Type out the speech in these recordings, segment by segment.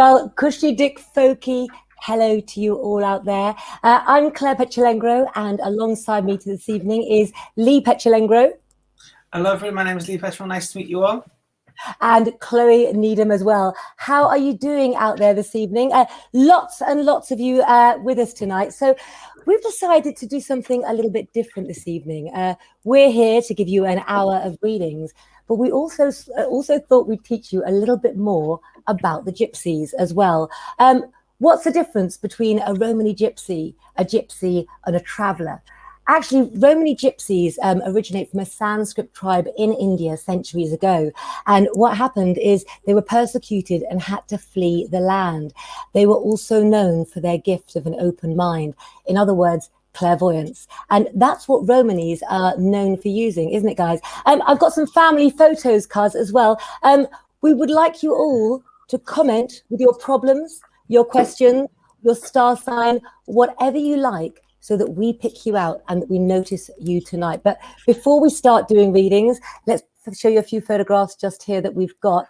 Well, Cushy Dick Folky, hello to you all out there. I'm Claire Petulengro, and alongside me this evening is Lee Petulengro. Hello, everyone. My name is Lee Petulengro. Nice to meet you all. And Chloe Needham as well. How are you doing out there this evening? Lots and lots of you with us tonight. So we've decided to do something a little bit different this evening. We're here to give you an hour of readings, but we also thought we'd teach you a little bit more about the gypsies as well. What's the difference between a Romani gypsy, and a traveller? Actually, Romani gypsies originate from a Sanskrit tribe in India centuries ago. And what happened is they were persecuted and had to flee the land. They were also known for their gift of an open mind. In other words, clairvoyance. And that's what Romanis are known for using, isn't it, guys? I've got some family photos, Cuz, as well. We would like you all to comment with your problems, your questions, your star sign, whatever you like, so that we pick you out and that we notice you tonight. But before we start doing readings, let's show you a few photographs just here that we've got.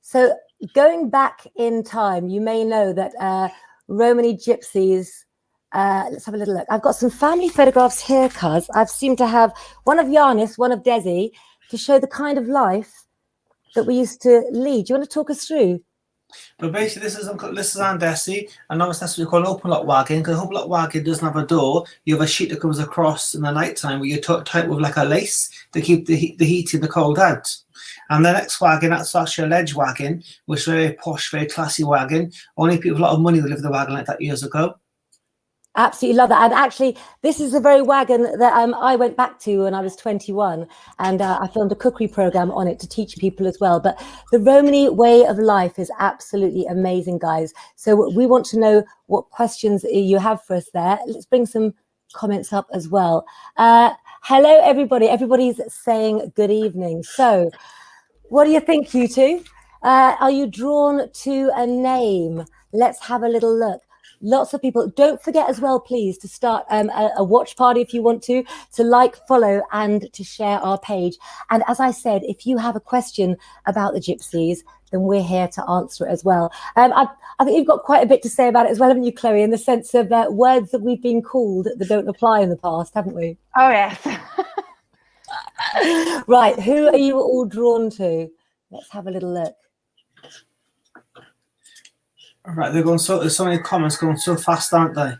So going back in time, you may know that Romani gypsies, let's have a little look. I've got some family photographs here, Cuz. I've seemed to have one of Yanis, one of Desi, to show the kind of life that we used to lead. Do you want to talk us through? But basically, this is Aunt Desi, and obviously that's what we call an open lot wagon, because an open lot wagon doesn't have a door. You have a sheet that comes across in the night time where you tight with like a lace to keep the heat and the cold out. And the next wagon, that's actually a ledge wagon, which is a very posh, very classy wagon. Only people with a lot of money would live in the wagon like that years ago. Absolutely love that. And actually, this is the very wagon that I went back to when I was 21, and I filmed a cookery program on it to teach people as well. But the Romani way of life is absolutely amazing, guys. So we want to know what questions you have for us there. Let's bring some comments up as well. Hello, everybody. Everybody's saying good evening. So what do you think, you two? Are you drawn to a name? Let's have a little look. Lots of people. Don't forget as well, please, to start a watch party if you want to like, follow, and to share our page. And as I said, if you have a question about the gypsies, then we're here to answer it as well. I think you've got quite a bit to say about it as well, haven't you, Chloe, in the sense of words that we've been called that don't apply in the past, haven't we? Oh, yes. Right, who are you all drawn to? Let's have a little look. All right, they're going so. There's so many comments going so fast, aren't they?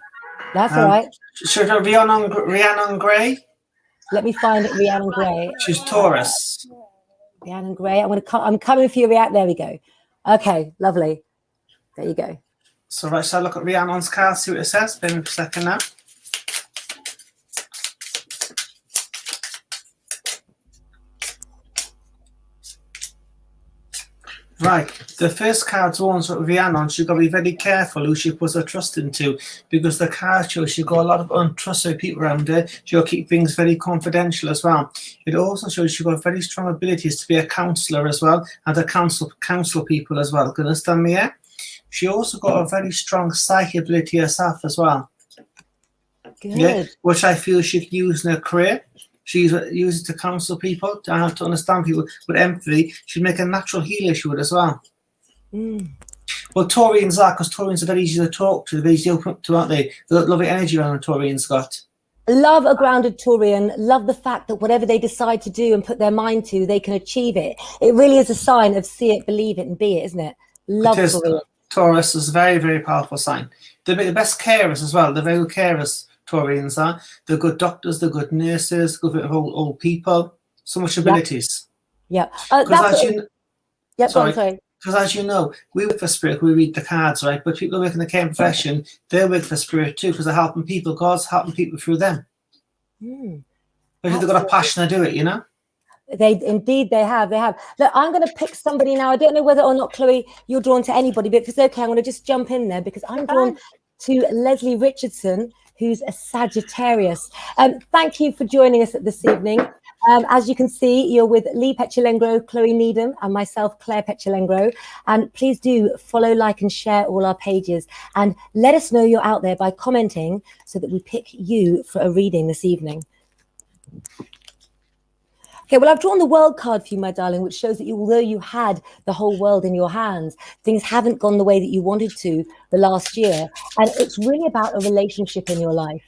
That's all right. Should I Rhiannon Gray? Let me find it. Rhiannon Gray. She's Taurus. Rhiannon Gray. I'm coming for you, Rhiannon. There we go. Okay, lovely. There you go. So right, so I look at Rhiannon's card, see what it says. Been a second now. Right, the first card's one's with Rhiannon. She's got to be very careful who she puts her trust into, because the card shows she's got a lot of untrustworthy people around her. She'll keep things very confidential as well. It also shows she's got very strong abilities to be a counsellor as well, and to counsel people as well. Can you understand me? Yeah? She also got a very strong psychic ability herself as well. Good. Yeah, which I feel she could use in her career. She uses to counsel people, to have to understand people with empathy. She'd make a natural healer, she would as well. Mm. Well, Taurians are, because Taurians are very easy to talk to, very easy to open up to, aren't they? They've got lovely energy around the Taurians got. Love a grounded Taurian. Love the fact that whatever they decide to do and put their mind to, they can achieve it. It really is a sign of see it, believe it, and be it, isn't it? Love Taurian. Taurus is a very, very powerful sign. They're the best carers as well. They're very good carers. Taurians are. They're good doctors, they're good nurses, good for old people. So much abilities. Yeah. Because as you know, we work for spirit, we read the cards, right? But people who work in the care profession, they work for spirit too, because they're helping people. God's helping people through them. Because they've got a passion to do it, you know? They have. Look, I'm going to pick somebody now. I don't know whether or not, Chloe, you're drawn to anybody, but if it's okay, I'm going to just jump in there, because I'm drawn to Leslie Richardson, who's a Sagittarius. Thank you for joining us this evening. As you can see, you're with Lee Petulengro, Chloe Needham, and myself, Claire Petulengro. And please do follow, like, and share all our pages. And let us know you're out there by commenting so that we pick you for a reading this evening. Okay, well, I've drawn the world card for you, my darling, which shows that although you had the whole world in your hands, things haven't gone the way that you wanted to the last year. And it's really about a relationship in your life,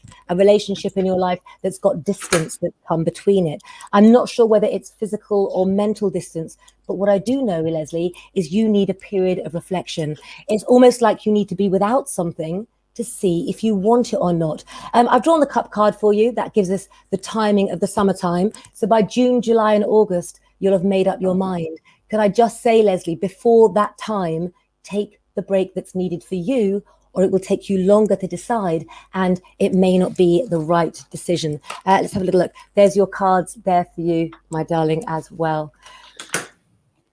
that's got distance that's come between it. I'm not sure whether it's physical or mental distance, but what I do know, Leslie, is you need a period of reflection. It's almost like you need to be without something to see if you want it or not. I've drawn the cup card for you. That gives us the timing of the summertime. So by June, July and August, you'll have made up your mind. Can I just say, Leslie, before that time, take the break that's needed for you, or it will take you longer to decide and it may not be the right decision. Let's have a little look. There's your cards there for you, my darling, as well.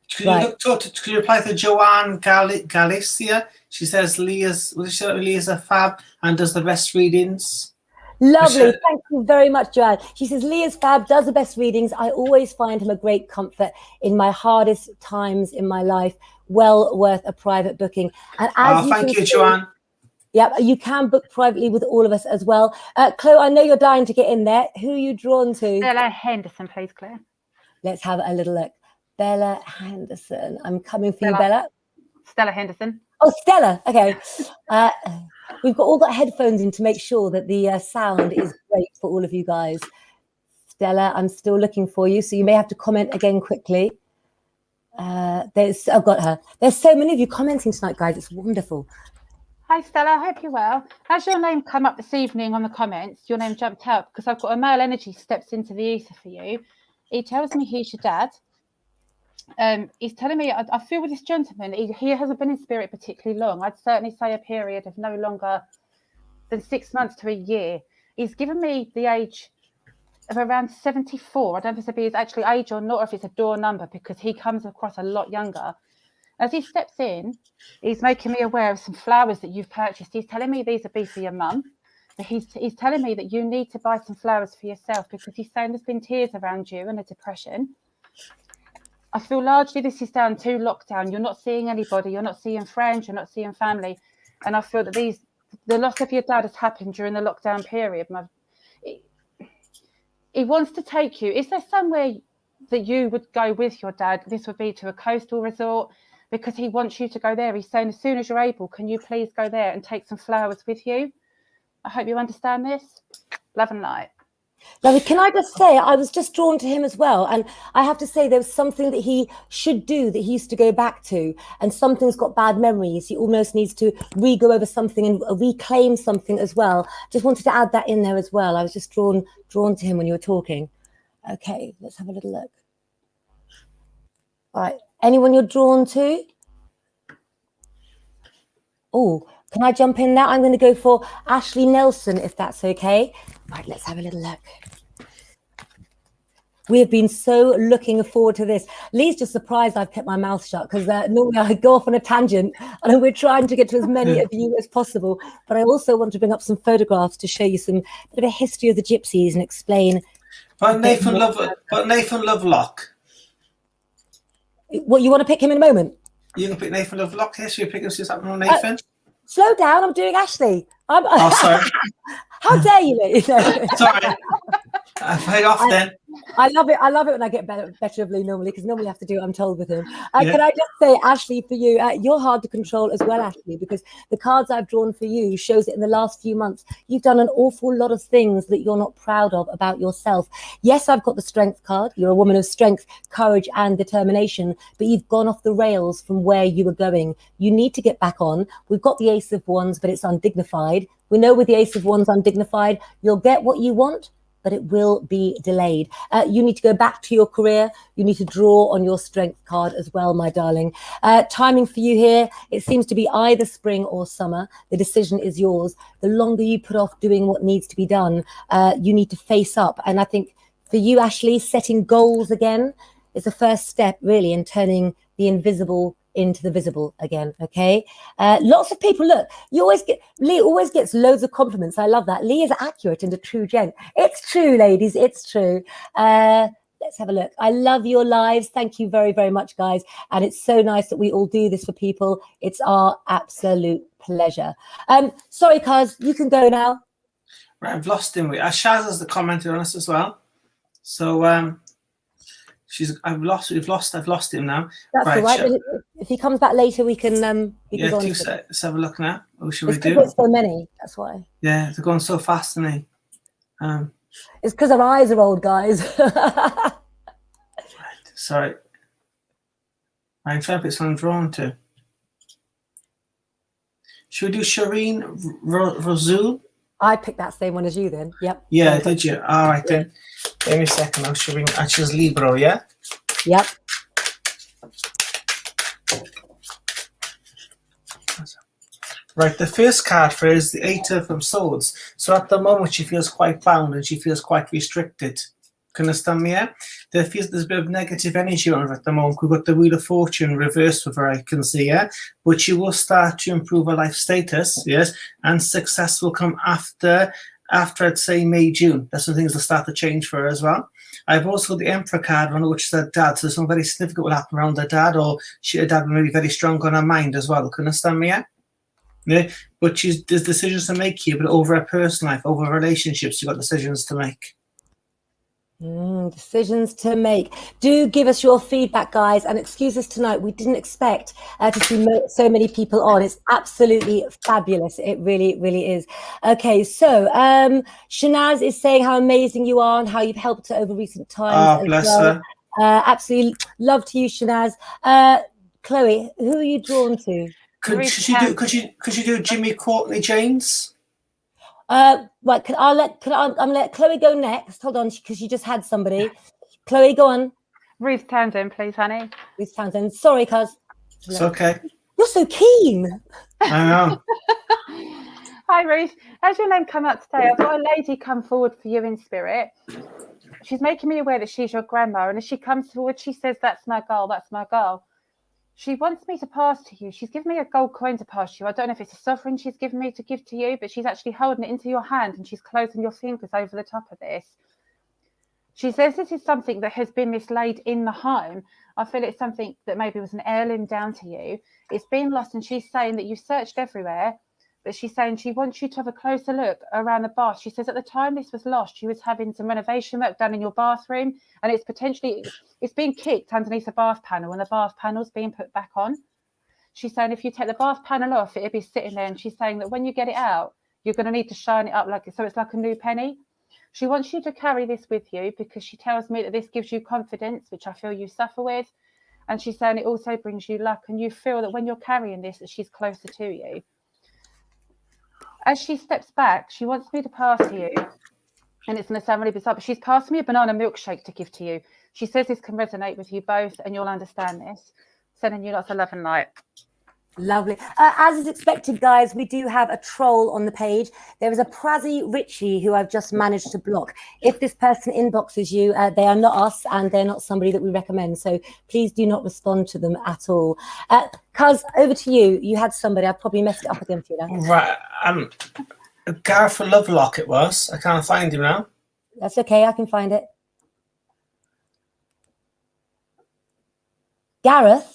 Can you reply to Joanne Galicia? She says Leah's a fab and does the best readings. Lovely. Thank you very much, Joanne. She says, Leah's fab, does the best readings. I always find him a great comfort in my hardest times in my life. Well worth a private booking. And as thank you, Joanne. Yeah, you can book privately with all of us as well. Chloe, I know you're dying to get in there. Who are you drawn to? Stella Henderson, please, Claire. Let's have a little look. Bella Henderson. I'm coming for you, Bella. Stella Henderson. Oh, Stella. Okay. We've all got headphones in to make sure that the sound is great for all of you guys. Stella, I'm still looking for you, so you may have to comment again quickly. I've got her. There's so many of you commenting tonight, guys. It's wonderful. Hi, Stella. I hope you're well. As your name come up this evening on the comments, your name jumped out because I've got a male energy steps into the ether for you. He tells me he's your dad. He's telling me, I feel with this gentleman, he hasn't been in spirit particularly long. I'd certainly say a period of no longer than 6 months to a year. He's given me the age of around 74. I don't know if it's actually age or not, or if it's a door number, because he comes across a lot younger. As he steps in, he's making me aware of some flowers that you've purchased. He's telling me these would be for your mum. But he's telling me that you need to buy some flowers for yourself, because he's saying there's been tears around you and a depression. I feel largely this is down to lockdown. You're not seeing anybody. You're not seeing friends. You're not seeing family. And I feel that the loss of your dad has happened during the lockdown period. He wants to take you. Is there somewhere that you would go with your dad? This would be to a coastal resort, because he wants you to go there. He's saying as soon as you're able, can you please go there and take some flowers with you? I hope you understand this. Love and light. Lovely. Can I just say, I was just drawn to him as well. And I have to say, there was something that he should do that he used to go back to. And something's got bad memories. He almost needs to go over something and reclaim something as well. Just wanted to add that in there as well. I was just drawn to him when you were talking. Okay, let's have a little look. All right. Anyone you're drawn to? Oh, can I jump in now? I'm going to go for Ashley Nelson, if that's okay. Right, let's have a little look. We have been so looking forward to this. Lee's just surprised I've kept my mouth shut, because normally I go off on a tangent and we're trying to get to as many of you as possible. But I also want to bring up some photographs to show you some bit of a history of the gypsies and explain. But Nathan Lovelock. What, you want to pick him in a moment? You can pick Nathan Lovelock here. Should we pick him since I'm on Nathan? Slow down, I'm doing Ashley. Oh, sorry. How dare you, Lee? Sorry. I played off then. I love it when I get better of Lee normally, because normally I have to do what I'm told with him. Can I just say, Ashley, for you, you're hard to control as well, Ashley, because the cards I've drawn for you shows that in the last few months, you've done an awful lot of things that you're not proud of about yourself. Yes, I've got the strength card. You're a woman of strength, courage and determination, but you've gone off the rails from where you were going. You need to get back on. We've got the Ace of Wands, but it's undignified. We know with the Ace of Wands undignified, you'll get what you want, but it will be delayed. You need to go back to your career. You need to draw on your strength card as well, my darling. Timing for you here, it seems to be either spring or summer. The decision is yours. The longer you put off doing what needs to be done, you need to face up. And I think for you, Ashley, setting goals again is the first step really in turning the invisible into the visible again. Okay. Lots of people, look, Lee always gets loads of compliments. I love that. Lee is accurate and a true gent. It's true, ladies. It's true. Let's have a look. I love your lives. Thank you very, very much, guys. And it's so nice that we all do this for people. It's our absolute pleasure. Sorry, Cuz, you can go now. Right, I've lost him. Shaz has commented on us as well. So I've lost him now. That's Right, all right. If he comes back later, we can go Yeah, on. let's have a look now. What should we It's because do? there's so many. That's why. Yeah, they're going so fast to me. It's because our eyes are old, guys. Right, sorry. I'm trying to pick someone I'm drawn to. Should we do Shireen Razul? I picked that same one as you then. Yep. Yeah, did you? All right then. Give me a second. Now, Shireen. She's Libro, yeah? Yep. Right, the first card for her is the Eight of Swords. So at the moment, she feels quite bound and she feels quite restricted. Can you understand me? Yeah? There's a bit of negative energy on her at the moment. We've got the Wheel of Fortune reversed with her, I can see, yeah? But she will start to improve her life status, yes? And success will come after I'd say May, June. That's when things will start to change for her as well. I've also got the Emperor card, which is her dad. So something very significant will happen around her dad, or her dad will be very strong on her mind as well. Can you understand me? Yeah? Yeah, but there's decisions to make here, but over her personal life, over relationships, you've got decisions to make. Decisions to make. Do give us your feedback, guys, and excuse us tonight. We didn't expect to see so many people on. It's absolutely fabulous. It really, really is. Okay, so Shanaz is saying how amazing you are and how you've helped her over recent times. Oh, bless her. Absolutely love to you, Shanaz. Chloe, who are you drawn to? Could you do Jimmy Courtney James? Right, I'm gonna let Chloe go next. Hold on, because she just had somebody. Chloe, go on. Ruth Townsend, please, honey. Ruth Townsend. Sorry, cuz. It's okay. You're so keen. I know. Hi, Ruth. Has your name come up today? I've got a lady come forward for you in spirit. She's making me aware that she's your grandma, and as she comes forward, she says, "That's my girl. That's my girl." She wants me to pass to you. She's given me a gold coin to pass you. I don't know if it's a sovereign she's given me to give to you, but she's actually holding it into your hand and she's closing your fingers over the top of this. She says this is something that has been mislaid in the home. I feel it's something that maybe was an heirloom down to you. It's been lost, and she's saying that you've searched everywhere, but she's saying she wants you to have a closer look around the bath. She says at the time this was lost, she was having some renovation work done in your bathroom, and it's being kicked underneath the bath panel, and the bath panel's being put back on. She's saying if you take the bath panel off, it'll be sitting there, and she's saying that when you get it out, you're going to need to shine it up so it's like a new penny. She wants you to carry this with you because she tells me that this gives you confidence, which I feel you suffer with, and she's saying it also brings you luck, and you feel that when you're carrying this, that she's closer to you. As she steps back, she wants me to pass to you, and it's going to sound really bizarre, but she's passed me a banana milkshake to give to you. She says this can resonate with you both, and you'll understand this. Sending you lots of love and light. Lovely. As is expected, guys, we do have a troll on the page. There is a Prazzy Richie who I've just managed to block. If this person inboxes you, they are not us, and they're not somebody that we recommend. So please do not respond to them at all. Cuz, over to you. You had somebody. I probably messed it up again for you now. Right. Gareth Lovelock it was. I can't find him now. That's okay. I can find it. Gareth?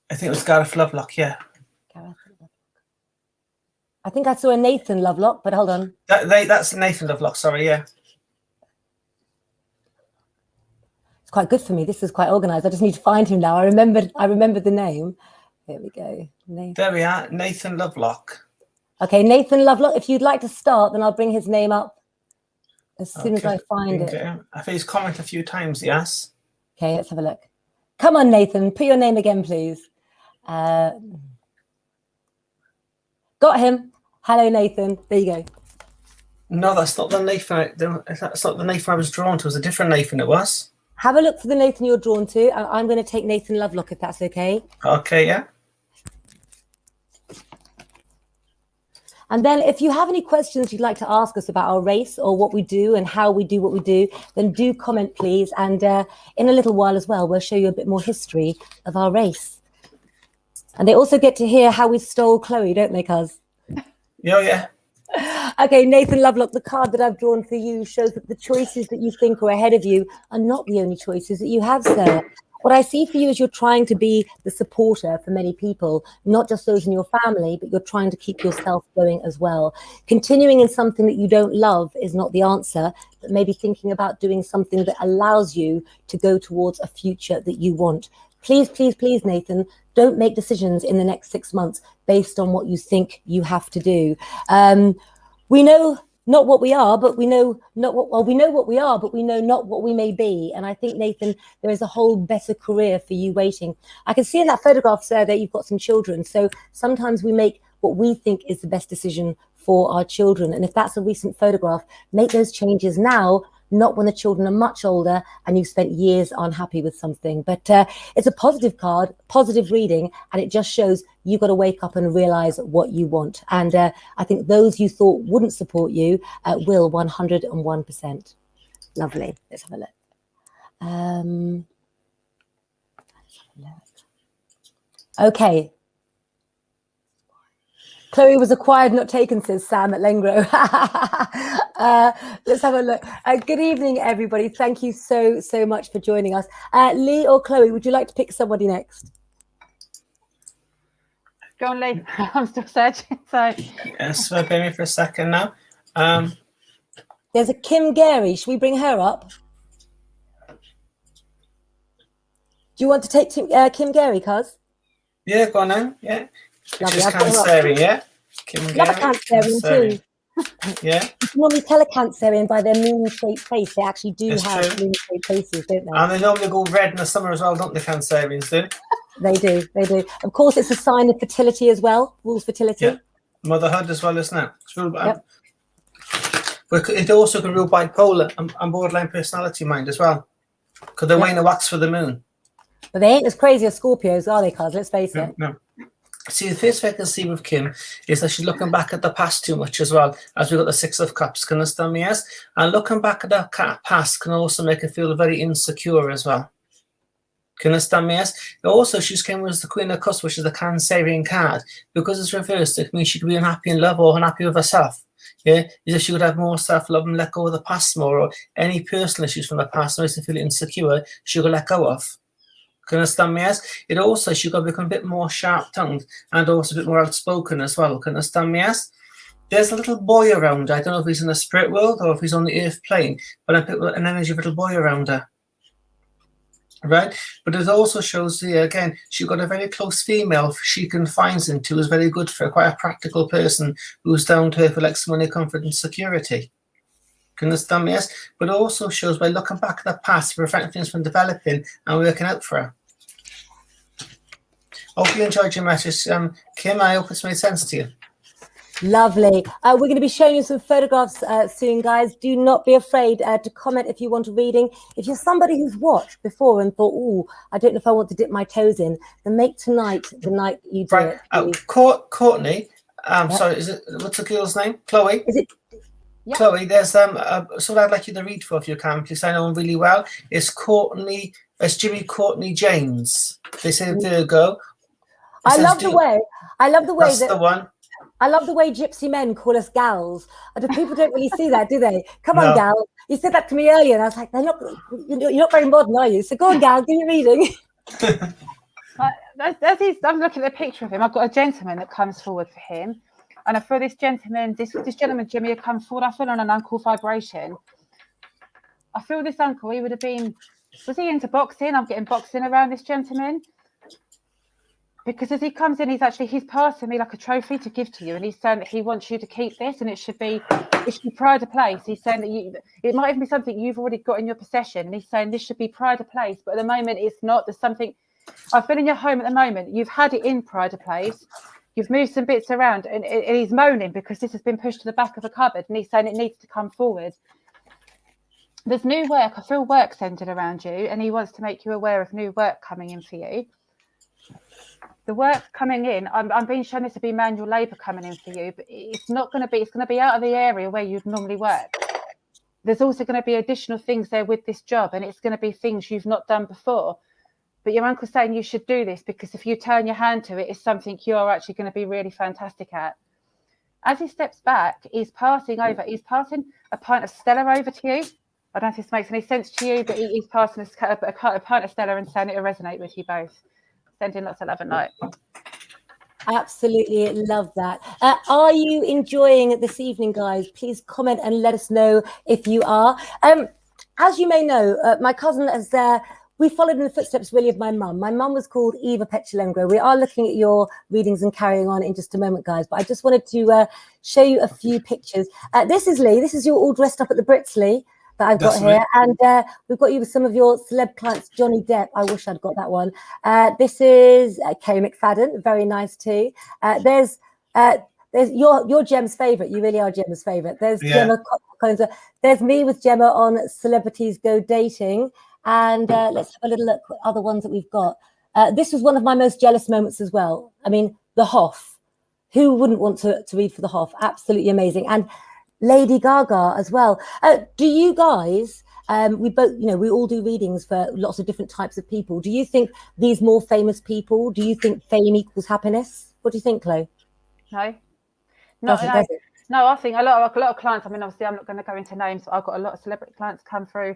I think it was Gareth Lovelock, yeah. Gareth Lovelock. I think I saw a Nathan Lovelock, but hold on. That's Nathan Lovelock, sorry, yeah. It's quite good for me. This is quite organized. I just need to find him now. I remembered the name. Here we go. Nathan. There we are, Nathan Lovelock. Okay, Nathan Lovelock. If you'd like to start, then I'll bring his name up as soon as I find it. I think he's commented a few times, yes. Okay, let's have a look. Come on, Nathan. Put your name again, please. Got him. Hello, Nathan. There you go. No, that's not the Nathan. That's not the Nathan I was drawn to. It was a different Nathan. It was. Have a look for the Nathan you're drawn to. I'm going to take Nathan Lovelock if that's okay. Okay, yeah. And then if you have any questions you'd like to ask us about our race or what we do and how we do what we do, then do comment, please. And in a little while as well, we'll show you a bit more history of our race. And they also get to hear how we stole Chloe, don't they, cuz? Yeah. Okay, Nathan Lovelock, the card that I've drawn for you shows that the choices that you think are ahead of you are not the only choices that you have, sir. what I see for you is you're trying to be the supporter for many people, not just those in your family, but you're trying to keep yourself going as well. Continuing in something that you don't love is not the answer, but maybe thinking about doing something that allows you to go towards a future that you want. Please, please, please, Nathan, don't make decisions in the next 6 months based on what you think you have to do. We know not what we are, but we know not what, well, we know what we are, but we know not what we may be. And I think, Nathan, there is a whole better career for you waiting. I can see in that photograph, sir, that you've got some children. So sometimes we make what we think is the best decision for our children. And if that's a recent photograph, make those changes now, not when the children are much older and you've spent years unhappy with something. But it's a positive card, positive reading, and it just shows you've got to wake up and realize what you want. And I think those you thought wouldn't support you will 101%. Lovely. Let's have a look. Okay. Chloe was acquired, not taken, says Sam at Lengro. Let's have a look. Good evening, everybody. Thank you so much for joining us. Lee or Chloe, would you like to pick somebody next? Go on, Lee. I'm still searching. So Yes, bear with me for a second now. There's a Kim Gary. Should we bring her up? Do you want to take Kim Gary, cuz? Yeah, go on then. Yeah. Lovely. She's Cancerian, yeah? Kim Love a Gary, Cancerian too. Yeah. You can normally tell a Cancerian by their moon-shaped face. They actually do It's have true. moon-shaped faces, don't they? And they normally go red in the summer as well, don't the Cancerians do? They do. They do. Of course, it's a sign of fertility as well. Rules fertility. Yeah. Motherhood as well, isn't it? It's real, Yep. but it also can rule bipolar and borderline personality mind as well. Because they're weighing the wax for the moon. But they ain't as crazy as Scorpios, are they, cuz? Let's face it. No. See, the first thing I can see with Kim is that she's looking back at the past too much as well, as we've got the Six of Cups. Can you understand me? Yes? And looking back at the past can also make her feel very insecure as well. Can you understand me? Yes? Also, she's came with the Queen of Cups, which is the Cancerian card. Because it's reversed, it means she could be unhappy in love or unhappy with herself. Yeah, as if she would have more self-love and let go of the past more, or any personal issues from the past makes her feel insecure, she could let go of. Can you understand me? Yes? It also, she's got to become a bit more sharp-tongued and also a bit more outspoken as well. Can you understand me? Yes? There's a little boy around her. I don't know if he's in the spirit world or if he's on the earth plane, but I picked an energy of a little boy around her. Right? But it also shows here, again, she's got a very close female she confides into who's very good for her, quite a practical person who's down to her for like money, comfort and security. Can you understand me? Yes? But it also shows by looking back at the past to prevent things from developing and working out for her. Hope you enjoyed your message, Kim. I hope it's made sense to you. Lovely. We're going to be showing you some photographs soon, guys. Do not be afraid to comment if you want a reading. If you're somebody who's watched before and thought, oh, I don't know if I want to dip my toes in, then make tonight the night that you do right. it. Courtney, Yep. sorry, is it, what's the girl's name? Chloe? Is it? Yep. Chloe, there's so I'd like you to read for if you can, please. I know him really well. It's Courtney, it's Jimmy Courtney James. They say Virgo. I love the way That's that the one. I love the way gypsy men call us gals. People don't really see that, do they? Come on, No. gal. You said that to me earlier, and I was like, you're not very modern, are you? So go on, gal, give me a reading. I'm looking at a picture of him. I've got a gentleman that comes forward for him. And I feel this gentleman, Jimmy, had come forward. I feel on an uncle vibration. I feel this uncle, he would have been, was he into boxing? I'm getting boxing around this gentleman. Because as he comes in, he's passing me like a trophy to give to you. And he's saying that he wants you to keep this and it should be pride of place. He's saying that it might even be something you've already got in your possession. And he's saying this should be pride of place. But at the moment, it's not. There's something, I've been in your home at the moment. You've had it in pride of place. You've moved some bits around and he's moaning because this has been pushed to the back of a cupboard and he's saying it needs to come forward. There's new work. I feel work centered around you and he wants to make you aware of new work coming in for you. The work coming in, I'm being shown this to be manual labour coming in for you, but it's not going to be, it's going to be out of the area where you'd normally work. There's also going to be additional things there with this job and it's going to be things you've not done before. But your uncle's saying you should do this because if you turn your hand to it, it's something you're actually going to be really fantastic at. As he steps back, he's passing a pint of Stella over to you. I don't know if this makes any sense to you, but he's passing a pint of Stella and saying it'll resonate with you both. Sending lots of love at night. Absolutely love that. Are you enjoying this evening, guys? Please comment and let us know if you are. As you may know, my cousin is there. We followed in the footsteps really of my mum. My mum was called Eva Petulengro. We are looking at your readings and carrying on in just a moment, guys. But I just wanted to show you a few pictures. This is Lee. This is you all dressed up at the Brits, Lee, that I've got here. And we've got you with some of your celeb clients, Johnny Depp. I wish I'd got that one. This is Kay McFadden. Very nice too. There's your Gem's favourite. You really are Gemma's favourite. There's Gemma Collins. There's me with Gemma on Celebrities Go Dating. And let's have a little look at other ones that we've got. This was one of my most jealous moments as well. I mean, the Hoff. Who wouldn't want to read for the Hoff? Absolutely amazing. And Lady Gaga as well. Do you guys, we both, we all do readings for lots of different types of people. Do you think these more famous people, do you think fame equals happiness? What do you think, Chloe? No. No, I think a lot of clients, I mean, obviously I'm not going to go into names, but I've got a lot of celebrity clients come through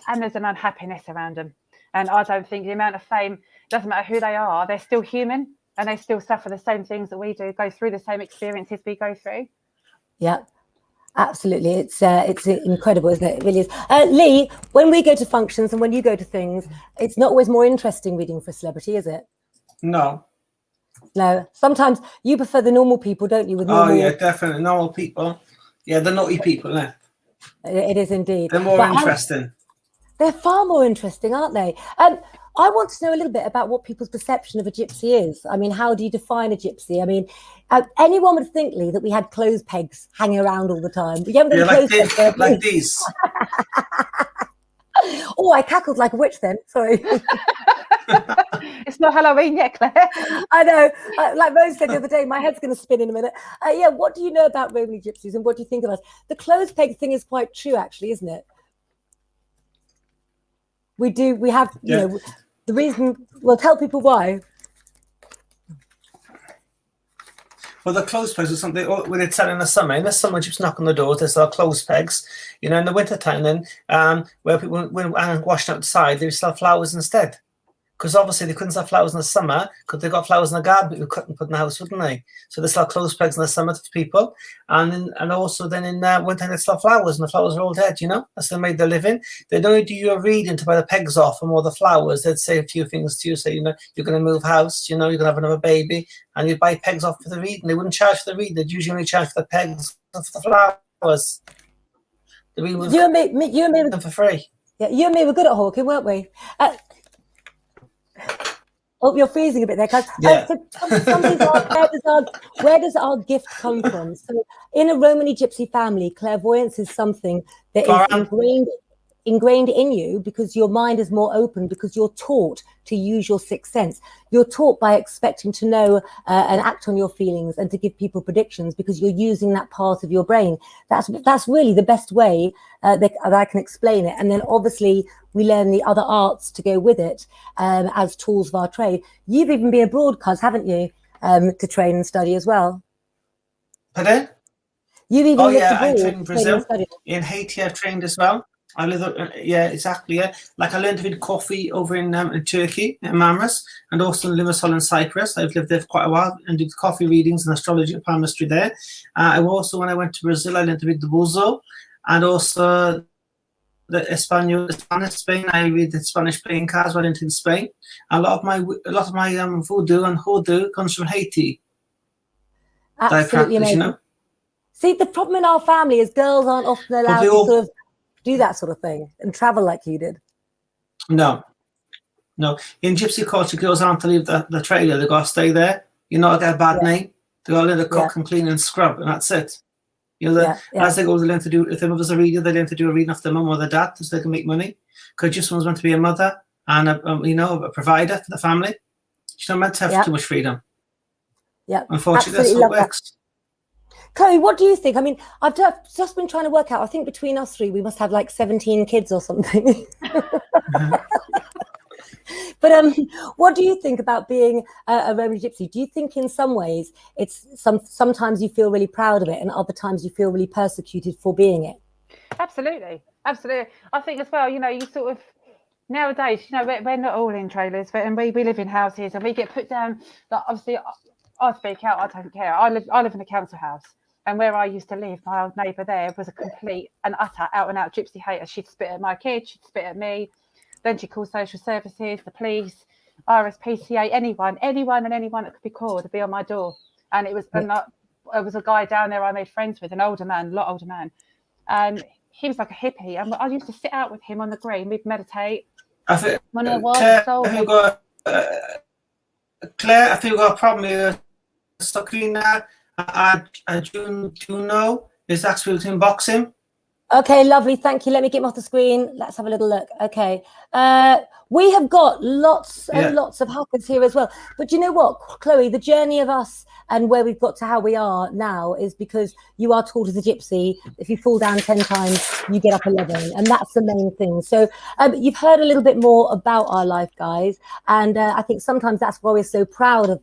and there's an unhappiness around them. And I don't think the amount of fame, doesn't matter who they are, they're still human and they still suffer the same things that we do, go through the same experiences we go through. Yeah, absolutely. It's incredible, isn't it? It really is. Lee, when we go to functions and when you go to things, it's not always more interesting reading for a celebrity, is it? No. No. Sometimes you prefer the normal people, don't you? With normal... Oh, yeah, definitely. Normal people. Yeah, the naughty people, yeah. It is indeed. They're more interesting. They're far more interesting, aren't they? I want to know a little bit about what people's perception of a gypsy is. I mean, how do you define a gypsy? I mean, anyone would think, Lee, that we had clothes pegs hanging around all the time. We haven't got clothes pegs. Like these. Oh, I cackled like a witch then. Sorry. It's not Halloween yet, Claire. I know. Like Rose said the other day, my head's going to spin in a minute. Yeah, what do you know about Romany gypsies and what do you think of us? The clothes peg thing is quite true, actually, isn't it? We do. We have, the reason. We'll tell people why. Well, the clothes pegs are something when it's set in the summer. In the summer, just knock on the doors. There's our clothes pegs. In the winter time, then where people when washing outside, they sell flowers instead. Because obviously they couldn't sell flowers in the summer because they got flowers in the garden, but we couldn't put in the house, wouldn't they? So they sell clothes pegs in the summer to people, and also then in winter they sell flowers, and the flowers are all dead. That's how they made their living. They don't do you a reading to buy the pegs off and all the flowers. They'd say a few things to you, say you're going to move house, you're going to have another baby, and you'd buy pegs off for the reading. They wouldn't charge for the reading. They'd usually only charge for the pegs and for the flowers. The reading was you and me for free. Yeah, you and me were good at hawking, weren't we? Oh, you're freezing a bit there, guys. Yeah. Where does our gift come from? So, in a Romany gypsy family, clairvoyance is something that is ingrained in you because your mind is more open, because you're taught to use your sixth sense. You're taught by expecting to know and act on your feelings and to give people predictions because you're using that part of your brain. That's really the best way that I can explain it. And then obviously we learn the other arts to go with it as tools of our trade. You've even been abroad, Cuz, haven't you, to train and study as well? Pardon? You've even I trained in Brazil. In Haiti, I've trained as well. I live, exactly. Yeah, like I learned to read coffee over in Turkey, in Mamres, and also in Limassol in Cyprus. I've lived there for quite a while and did coffee readings and astrology and palmistry there. When I went to Brazil, I learned to read the Buzo, and also the Spanish Spain. I read the Spanish playing cards while in Spain. A lot of my voodoo and hoodoo comes from Haiti. Absolutely amazing. See, the problem in our family is girls aren't often allowed to sort of do that sort of thing and travel like you did. No. In gypsy culture, girls aren't to leave the trailer. They got to stay there. Get a bad name. They got to learn to cook and clean and scrub, and that's it. As they go, they learn to do. If their mother's a reader, they learn to do a reading off their mum or their dad, so they can make money. Because gypsy one's meant to be a mother and a provider for the family. She's not meant to have too much freedom. Yeah, unfortunately, that's how it works. Chloe, what do you think? I mean, I've just been trying to work out. I think between us three, we must have like 17 kids or something. But what do you think about being a Romany gypsy? Do you think in some ways it's sometimes you feel really proud of it and other times you feel really persecuted for being it? Absolutely. I think as well, you sort of nowadays, we're not all in trailers, and we live in houses, and we get put down. Like, obviously, I speak out. I don't care. I live in a council house, and where I used to live, my old neighbour there was a complete and utter out and out gypsy hater. She'd spit at my kids. She'd spit at me. Then she'd call social services, the police, RSPCA, anyone that could be called would be on my door. And it was a guy down there I made friends with, an older man, a lot older man, and he was like a hippie, and I used to sit out with him on the green. We'd meditate. I think Claire, I think we've got a problem here. Sabrina, do you know? Is actually to inbox him? Okay, lovely. Thank you. Let me get him off the screen. Let's have a little look. Okay. We have got lots and lots of hackers here as well. But you know what, Chloe, the journey of us and where we've got to how we are now is because you are taught as a gypsy. If you fall down 10 times, you get up 11. And that's the main thing. So you've heard a little bit more about our life, guys. And I think sometimes that's why we're so proud of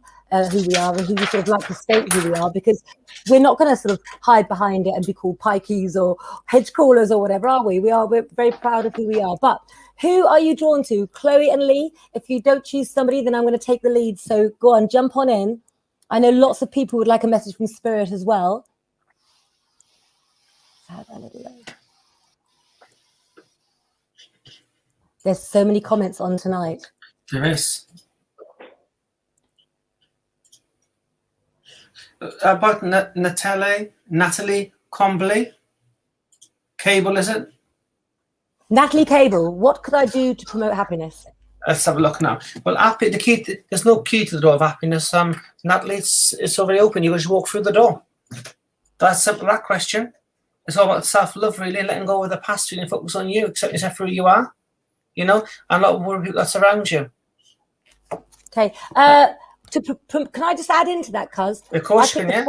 who we are and who we sort of like to state who we are, because we're not going to sort of hide behind it and be called pikeys or hedge crawlers or whatever, are we? We're very proud of who we are. But who are you drawn to? Chloe and Lee? If you don't choose somebody, then I'm going to take the lead. So go on, jump on in. I know lots of people would like a message from Spirit as well. Let's have a little look. There's so many comments on tonight. There is. About Natalie Combley. Cable, is it? Natalie Cable, what could I do to promote happiness? Let's have a look now. Well, the key. There's no key to the door of happiness. Natalie, it's already open. You just walk through the door. That's simple. That question. It's all about self-love, really, letting go of the past, and focus on you, accept yourself for who you are. And a lot of people that's around you. Okay. Can I just add into that, Cuz? Of course, yeah.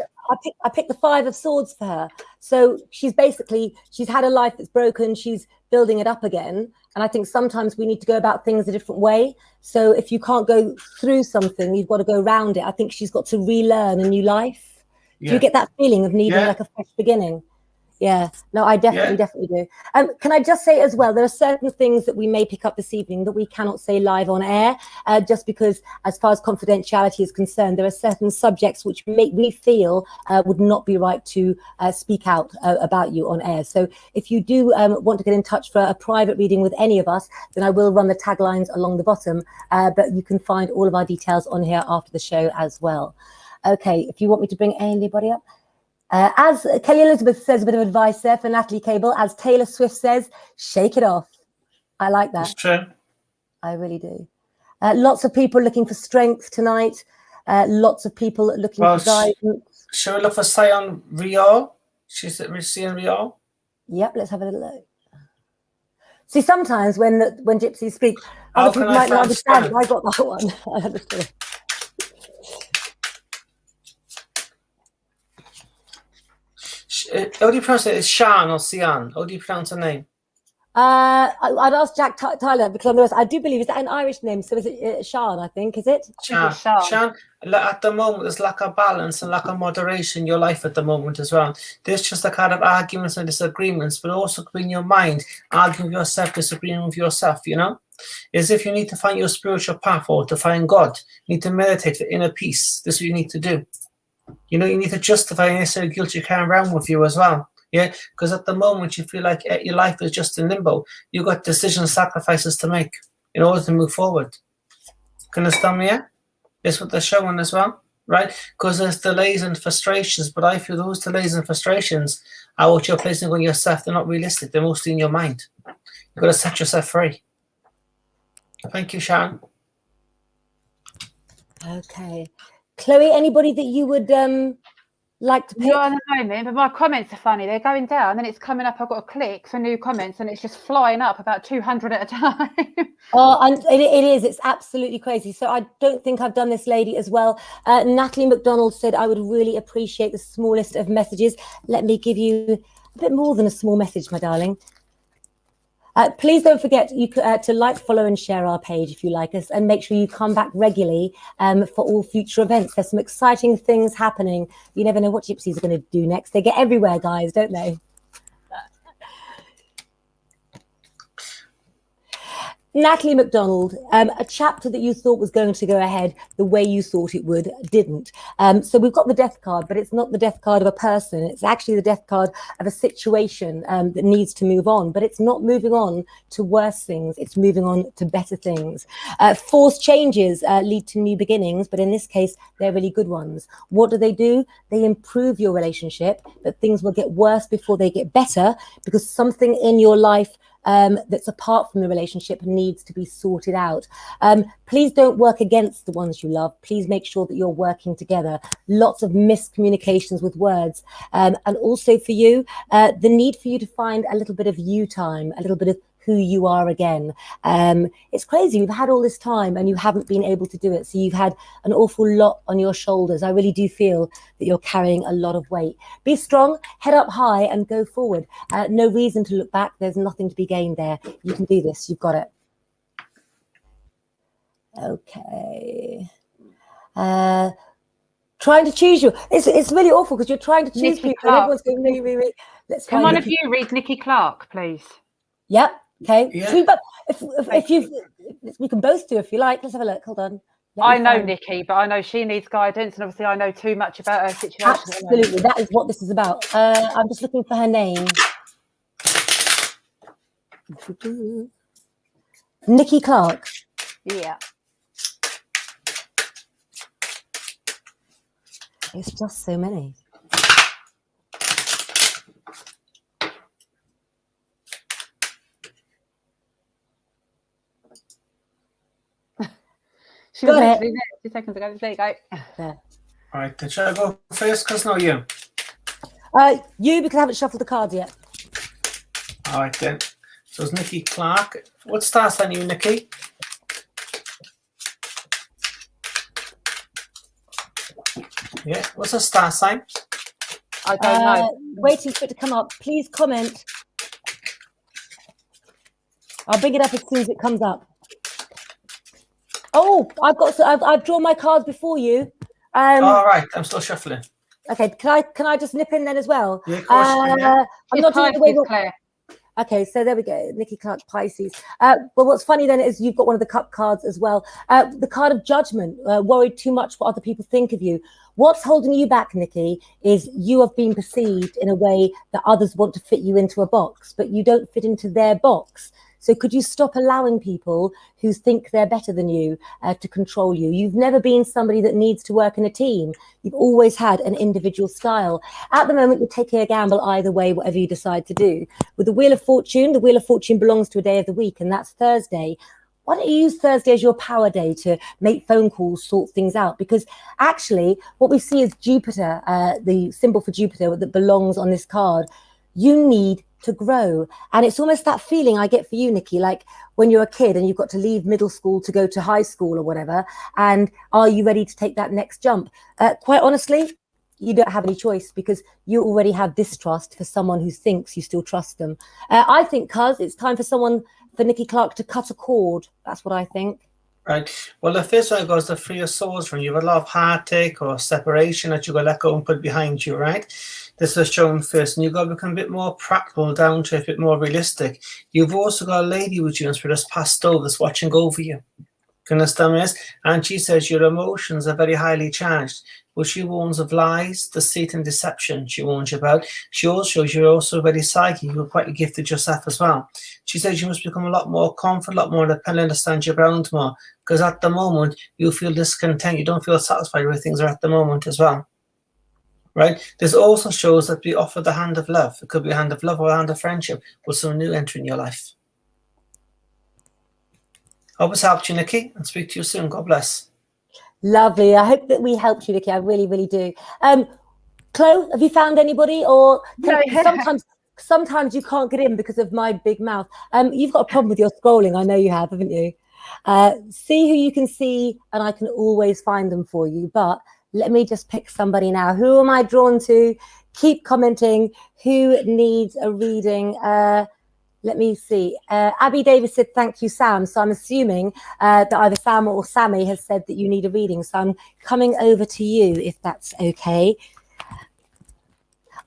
I picked the 5 of Swords for her. So she's had a life that's broken. She's building it up again. And I think sometimes we need to go about things a different way. So if you can't go through something, you've got to go around it. I think she's got to relearn a new life. Yeah. Do you get that feeling of needing like a fresh beginning? Yeah, no, I definitely do. Can I just say as well, there are certain things that we may pick up this evening that we cannot say live on air, just because as far as confidentiality is concerned, there are certain subjects which we feel would not be right to speak out about you on air. So if you do want to get in touch for a private reading with any of us, then I will run the taglines along the bottom, but you can find all of our details on here after the show as well. Okay, if you want me to bring anybody up. As Kelly Elizabeth says, a bit of advice there for Natalie Cable. As Taylor Swift says, shake it off. I like that. It's true. I really do. Lots of people looking for strength tonight. Lots of people looking for guidance. Shall we look for Sion Rio? She's at Sion Rio. Yep, let's have a little look. See, sometimes when gypsies speak, other people might not understand. I got that one. I understood. How do you pronounce it? It's Sian or Sian? How do you pronounce her name? I'd ask Jack Tyler because I do believe it's an Irish name. So is it Sian? I think is it? Sian. At the moment, there's lack of balance and lack of moderation in your life at the moment as well. There's just a kind of arguments and disagreements, but also in your mind, arguing with yourself, disagreeing with yourself. As if you need to find your spiritual path or to find God. You need to meditate for inner peace. This is what you need to do. You need to justify any sort of guilt you carry around with you as well. Yeah, because at the moment you feel like your life is just in limbo. You've got decisions, sacrifices to make in order to move forward. Can you understand me? Yeah, that's what they're showing as well, right? Because there's delays and frustrations, but I feel those delays and frustrations are what you're placing on yourself. They're not realistic. They're mostly in your mind. You've got to set yourself free. Thank you, Sharon. Okay. Chloe, anybody that you would like to pick? Not at the moment, but my comments are funny. They're going down, and then it's coming up. I've got to click for new comments, and it's just flying up about 200 at a time. And it is. It's absolutely crazy. So I don't think I've done this lady as well. Natalie McDonald said, I would really appreciate the smallest of messages. Let me give you a bit more than a small message, my darling. Please don't forget to like, follow and share our page if you like us, and make sure you come back regularly for all future events. There's some exciting things happening. You never know what gypsies are going to do next. They get everywhere, guys, don't they? Natalie MacDonald, a chapter that you thought was going to go ahead the way you thought it would, didn't. So we've got the death card, but it's not the death card of a person. It's actually the death card of a situation that needs to move on, but it's not moving on to worse things. It's moving on to better things. Forced changes lead to new beginnings, but in this case, they're really good ones. What do? They improve your relationship, but things will get worse before they get better because something in your life that's apart from the relationship needs to be sorted out. Please don't work against the ones you love. Please make sure that you're working together. Lots of miscommunications with words. And also for you, the need for you to find a little bit of you time, a little bit of who you are again. It's crazy. You've had all this time and you haven't been able to do it. So you've had an awful lot on your shoulders. I really do feel that you're carrying a lot of weight. Be strong, head up high and go forward. No reason to look back. There's nothing to be gained there. You can do this. You've got it. Okay. Trying to choose you. It's really awful because you're trying to choose Nikki people. And everyone's going, really. Let's Can find one Nikki. of you read Nikki Clark, please? Yep. Okay. Yeah. If we can both do if you like. Let's have a look. Hold on. I know Nikki, but I know she needs guidance, and obviously I know too much about her situation. Absolutely, that is what this is about. I'm just looking for her name. Nikki Clark. Yeah. It's just so many. She was Got it. literally there 2 seconds ago. There you go. There. All right, then shall I go first? Because no, you. You, because I haven't shuffled the cards yet. All right, then. So it's Nikki Clark. What star sign are you, Nikki? Yeah, what's her star sign? I don't know. Waiting for it to come up. Please comment. I'll bring it up as soon as it comes up. Oh, I've drawn my cards before you. All right, I'm still shuffling. Okay, can I just nip in then as well? Yeah, of course. Yeah. I'm not doing it the way we're... Claire. Okay, so there we go. Nikki Clark, Pisces. Well, what's funny then is you've got one of the cup cards as well. The card of judgment, worried too much what other people think of you. What's holding you back, Nikki, is you have been perceived in a way that others want to fit you into a box, but you don't fit into their box. So could you stop allowing people who think they're better than you to control you? You've never been somebody that needs to work in a team. You've always had an individual style. At the moment, you're taking a gamble either way, whatever you decide to do. With the Wheel of Fortune belongs to a day of the week, and that's Thursday. Why don't you use Thursday as your power day to make phone calls, sort things out? Because actually, what we see is Jupiter, the symbol for Jupiter that belongs on this card. You need to grow. And it's almost that feeling I get for you, Nikki, like when you're a kid and you've got to leave middle school to go to high school or whatever. And are you ready to take that next jump? Quite honestly, you don't have any choice because you already have distrust for someone who thinks you still trust them. I think, cuz, it's time for Nikki Clark to cut a cord. That's what I think. Right. Well, the first one goes the Free of Souls from you. A lot of heartache or separation that you're going to let go and put behind you, right? This was shown first, and you've got to become a bit more practical, down to a bit more realistic. You've also got a lady with you that's passed over, that's watching over you. Can you understand this? And she says your emotions are very highly charged. Well, she warns of lies, deceit, and deception. She warns you about. She also shows you're also very psychic. You're quite gifted yourself as well. She says you must become a lot more confident, a lot more independent, to stand your ground more. Because at the moment, you feel discontent. You don't feel satisfied with things are at the moment as well. Right? This also shows that we offer the hand of love. It could be a hand of love or a hand of friendship with someone new entering your life. Hope it's helped you, Nikki, and speak to you soon. God bless. Lovely. I hope that we helped you, Nikki. I really, really do. Chloe, have you found anybody? Or sometimes you can't get in because of my big mouth. You've got a problem with your scrolling. I know you have, haven't you? See who you can see, and I can always find them for you. But let me just pick somebody now. Who am I drawn to? Keep commenting. Who needs a reading? Let me see. Abby Davis said, thank you, Sam. So I'm assuming that either Sam or Sammy has said that you need a reading. So I'm coming over to you, if that's okay.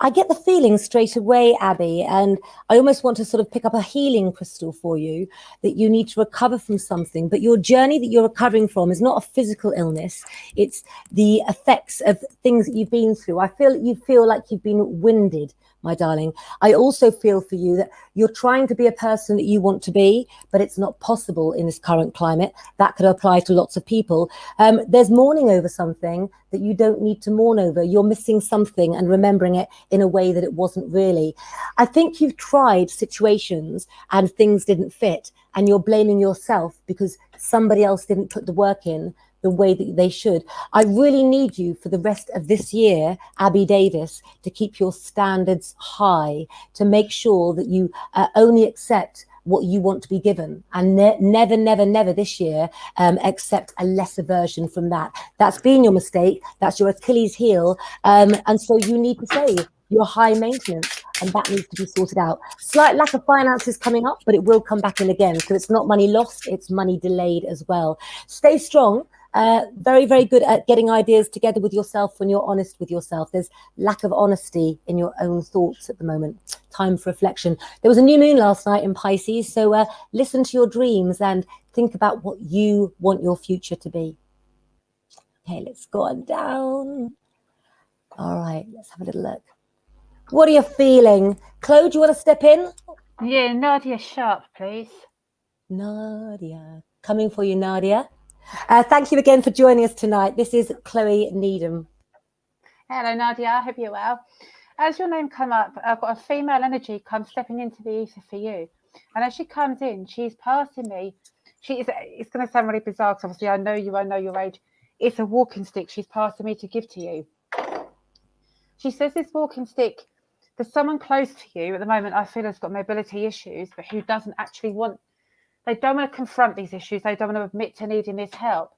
I get the feeling straight away, Abby, and I almost want to sort of pick up a healing crystal for you, that you need to recover from something. But your journey that you're recovering from is not a physical illness. It's the effects of things that you've been through. I feel that you feel like you've been winded, my darling. I also feel for you that you're trying to be a person that you want to be, but it's not possible in this current climate. That could apply to lots of people. There's mourning over something that you don't need to mourn over. You're missing something and remembering it in a way that it wasn't really. I think you've tried situations and things didn't fit, and you're blaming yourself because somebody else didn't put the work in the way that they should. I really need you for the rest of this year, Abby Davis, to keep your standards high, to make sure that you only accept what you want to be given, and never this year accept a lesser version from that. That's been your mistake. That's your Achilles heel. And so you need to say you're high maintenance, and that needs to be sorted out. Slight lack of finances coming up, but it will come back in again. So it's not money lost, it's money delayed as well. Stay strong. Very, very good at getting ideas together with yourself when you're honest with yourself. There's lack of honesty in your own thoughts at the moment. Time for reflection. There was a new moon last night in Pisces, so listen to your dreams and think about what you want your future to be. Okay, let's go on down. All right, let's have a little look. What are you feeling? Chloe, do you want to step in? Yeah, Nadia Sharp, please. Nadia. Coming for you, Nadia. Thank you again for joining us tonight. This is Chloe Needham. Hello, Nadia. I hope you're well. As your name come up, I've got a female energy stepping into the ether for you. And as she comes in, she's passing me. It's going to sound really bizarre because obviously I know your age. It's a walking stick she's passing me to give to you. She says this walking stick, there's someone close to you at the moment I feel has got mobility issues, but who doesn't actually want. They don't want to confront these issues. They don't want to admit to needing this help.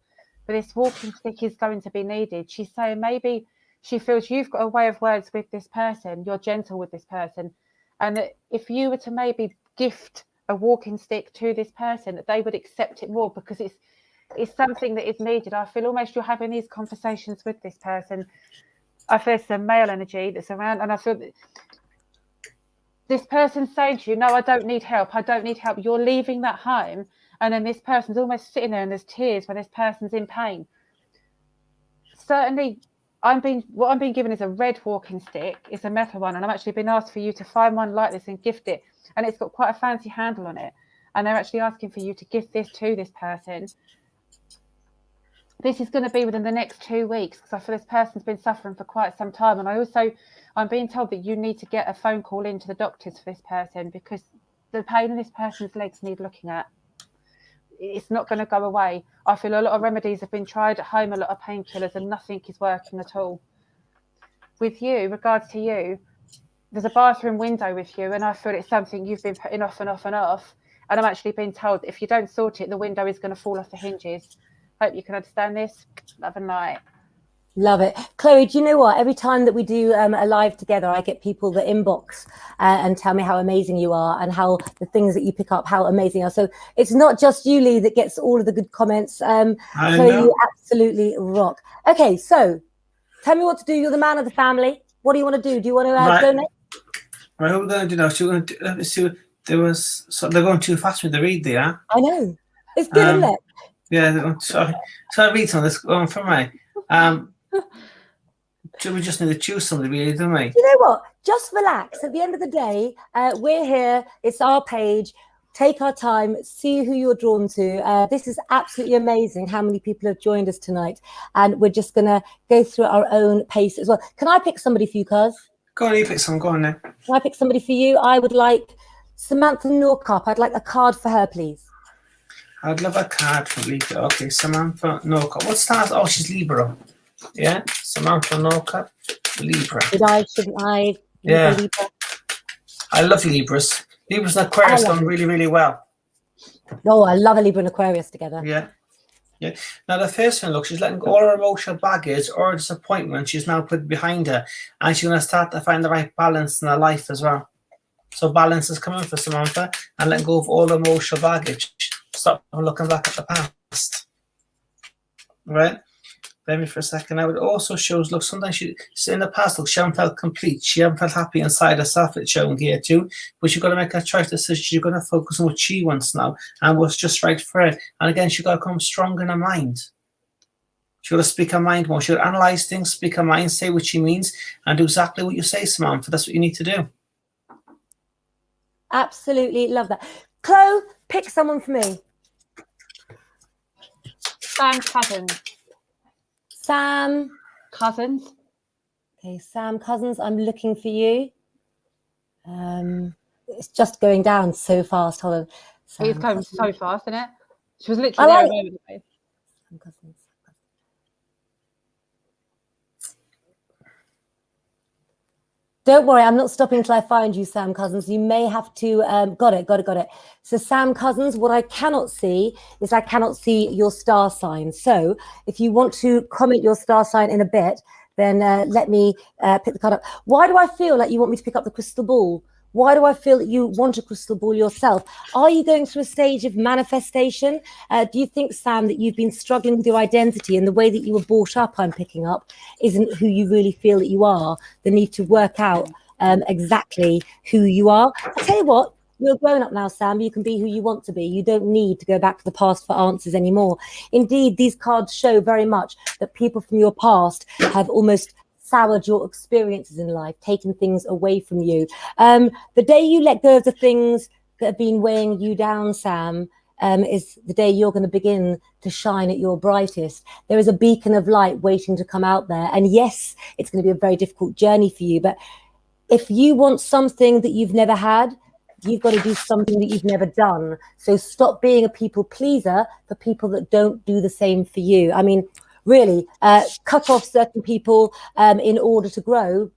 But this walking stick is going to be needed. She's saying maybe she feels you've got a way of words with this person. You're gentle with this person. And that if you were to maybe gift a walking stick to this person, that they would accept it more because it's something that is needed. I feel almost you're having these conversations with this person. I feel some male energy that's around. And I feel that this person's saying to you, no, I don't need help. I don't need help. You're leaving that home. And then this person's almost sitting there and there's tears when this person's in pain. Certainly, what I'm being given is a red walking stick. It's a metal one. And I'm actually being asked for you to find one like this and gift it. And it's got quite a fancy handle on it. And they're actually asking for you to gift this to this person. This is going to be within the next 2 weeks because I feel this person's been suffering for quite some time. And I'm being told that you need to get a phone call into the doctors for this person because the pain in this person's legs need looking at. It's not going to go away. I feel a lot of remedies have been tried at home, a lot of painkillers, and nothing is working at all. With you, regards to you, there's a bathroom window with you, and I feel it's something you've been putting off and off and off. And I'm actually being told that if you don't sort it, the window is going to fall off the hinges. Hope you can understand this. Love and light. Love it. Chloe, do you know what? Every time that we do a live together, I get people that inbox and tell me how amazing you are and how the things that you pick up, how amazing you are. So it's not just you, Lee, that gets all of the good comments. Chloe, you absolutely rock. Okay, so tell me what to do. You're the man of the family. What do you want to do? Do you want to donate? Right, what we're going to do now, let me see. They're going too fast with the read there. I know. It's good, isn't it? Yeah, sorry. So I read some of this going for me. We just need to choose somebody, really, don't we? You know what? Just relax. At the end of the day, we're here. It's our page. Take our time. See who you're drawn to. This is absolutely amazing how many people have joined us tonight. And we're just going to go through our own pace as well. Can I pick somebody for you, Cuz? Go on, you pick someone. Go on then. Can I pick somebody for you? I would like Samantha Norcup. I'd like a card for her, please. I'd love a card for Libra. Okay, Samantha Norcup. What stars? Oh, she's Libra. Yeah, Samantha Norcup, Libra. Shouldn't I? Yeah. Libra. I love Libras. Libras and Aquarius done really, really well. Oh, I love a Libra and Aquarius together. Yeah. Yeah. Now, the first thing, look, she's letting go all her emotional baggage or disappointment she's now put behind her. And she's going to start to find the right balance in her life as well. So balance is coming for Samantha and letting go of all the emotional baggage. Stop looking back at the past. Right? bear me for a second now. It also shows, look, sometimes she in the past, look, she hasn't felt complete. She hasn't felt happy inside herself, it's showing here too. But you've got to make a choice that says she's going to focus on what she wants now and what's just right for her. And again, she's got to come strong in her mind. She's got to speak her mind more. She'll analyze things, speak her mind, say what she means, and do exactly what you say, Samantha. That's what you need to do. Absolutely love that. Chloe, pick someone for me. Sam Cousins. Sam Cousins. Okay, Sam Cousins, I'm looking for you. It's just going down so fast. Hold on. It's going so fast, isn't it? She was I literally like- there a moment ago. Sam Cousins. Don't worry, I'm not stopping till I find you, Sam Cousins. You may have to, got it. So Sam Cousins, what I cannot see is I cannot see your star sign. So if you want to comment your star sign in a bit, then let me pick the card up. Why do I feel like you want me to pick up the crystal ball? Why do I feel that you want a crystal ball yourself? Are you going through a stage of manifestation? Do you think, Sam, that you've been struggling with your identity and the way that you were brought up, I'm picking up, isn't who you really feel that you are? The need to work out exactly who you are. I tell you what, you're grown up now, Sam. You can be who you want to be. You don't need to go back to the past for answers anymore. Indeed, these cards show very much that people from your past have almost soured your experiences in life, taken things away from you. The day you let go of the things that have been weighing you down, Sam, is the day you're going to begin to shine at your brightest. There is a beacon of light waiting to come out there. And yes, it's going to be a very difficult journey for you. But if you want something that you've never had, you've got to do something that you've never done. So stop being a people pleaser for people that don't do the same for you. I mean, really, cut off certain people in order to grow.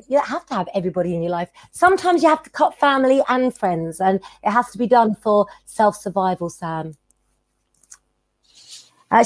You don't have to have everybody in your life. Sometimes you have to cut family and friends, and it has to be done for self-survival, Sam.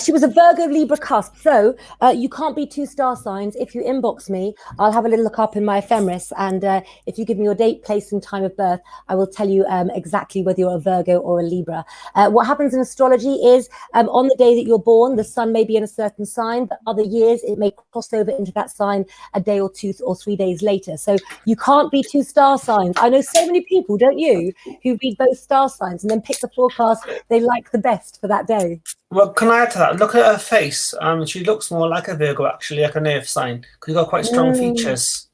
She was a Virgo Libra cusp, so you can't be two star signs. If you inbox me, I'll have a little look up in my ephemeris, and if you give me your date, place, and time of birth, I will tell you exactly whether you're a Virgo or a Libra. What happens in astrology is on the day that you're born, the sun may be in a certain sign, but other years it may cross over into that sign a day or 2 or 3 days later. So you can't be two star signs. I know so many people, don't you, who read both star signs and then pick the forecast they like the best for that day. Well, can I add to that? Look at her face. She looks more like a Virgo, actually, like an earth sign, because you've got quite strong features.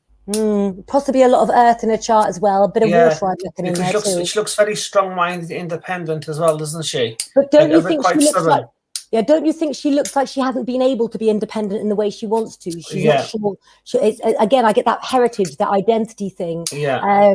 Possibly a lot of earth in her chart as well. A bit of water, I'm looking in there too. She looks very strong-minded, independent as well, doesn't she? But don't you think quite she looks stubborn. like? Yeah, don't you think she looks like she hasn't been able to be independent in the way she wants to? She's not sure. Again, I get that heritage, that identity thing. Yeah.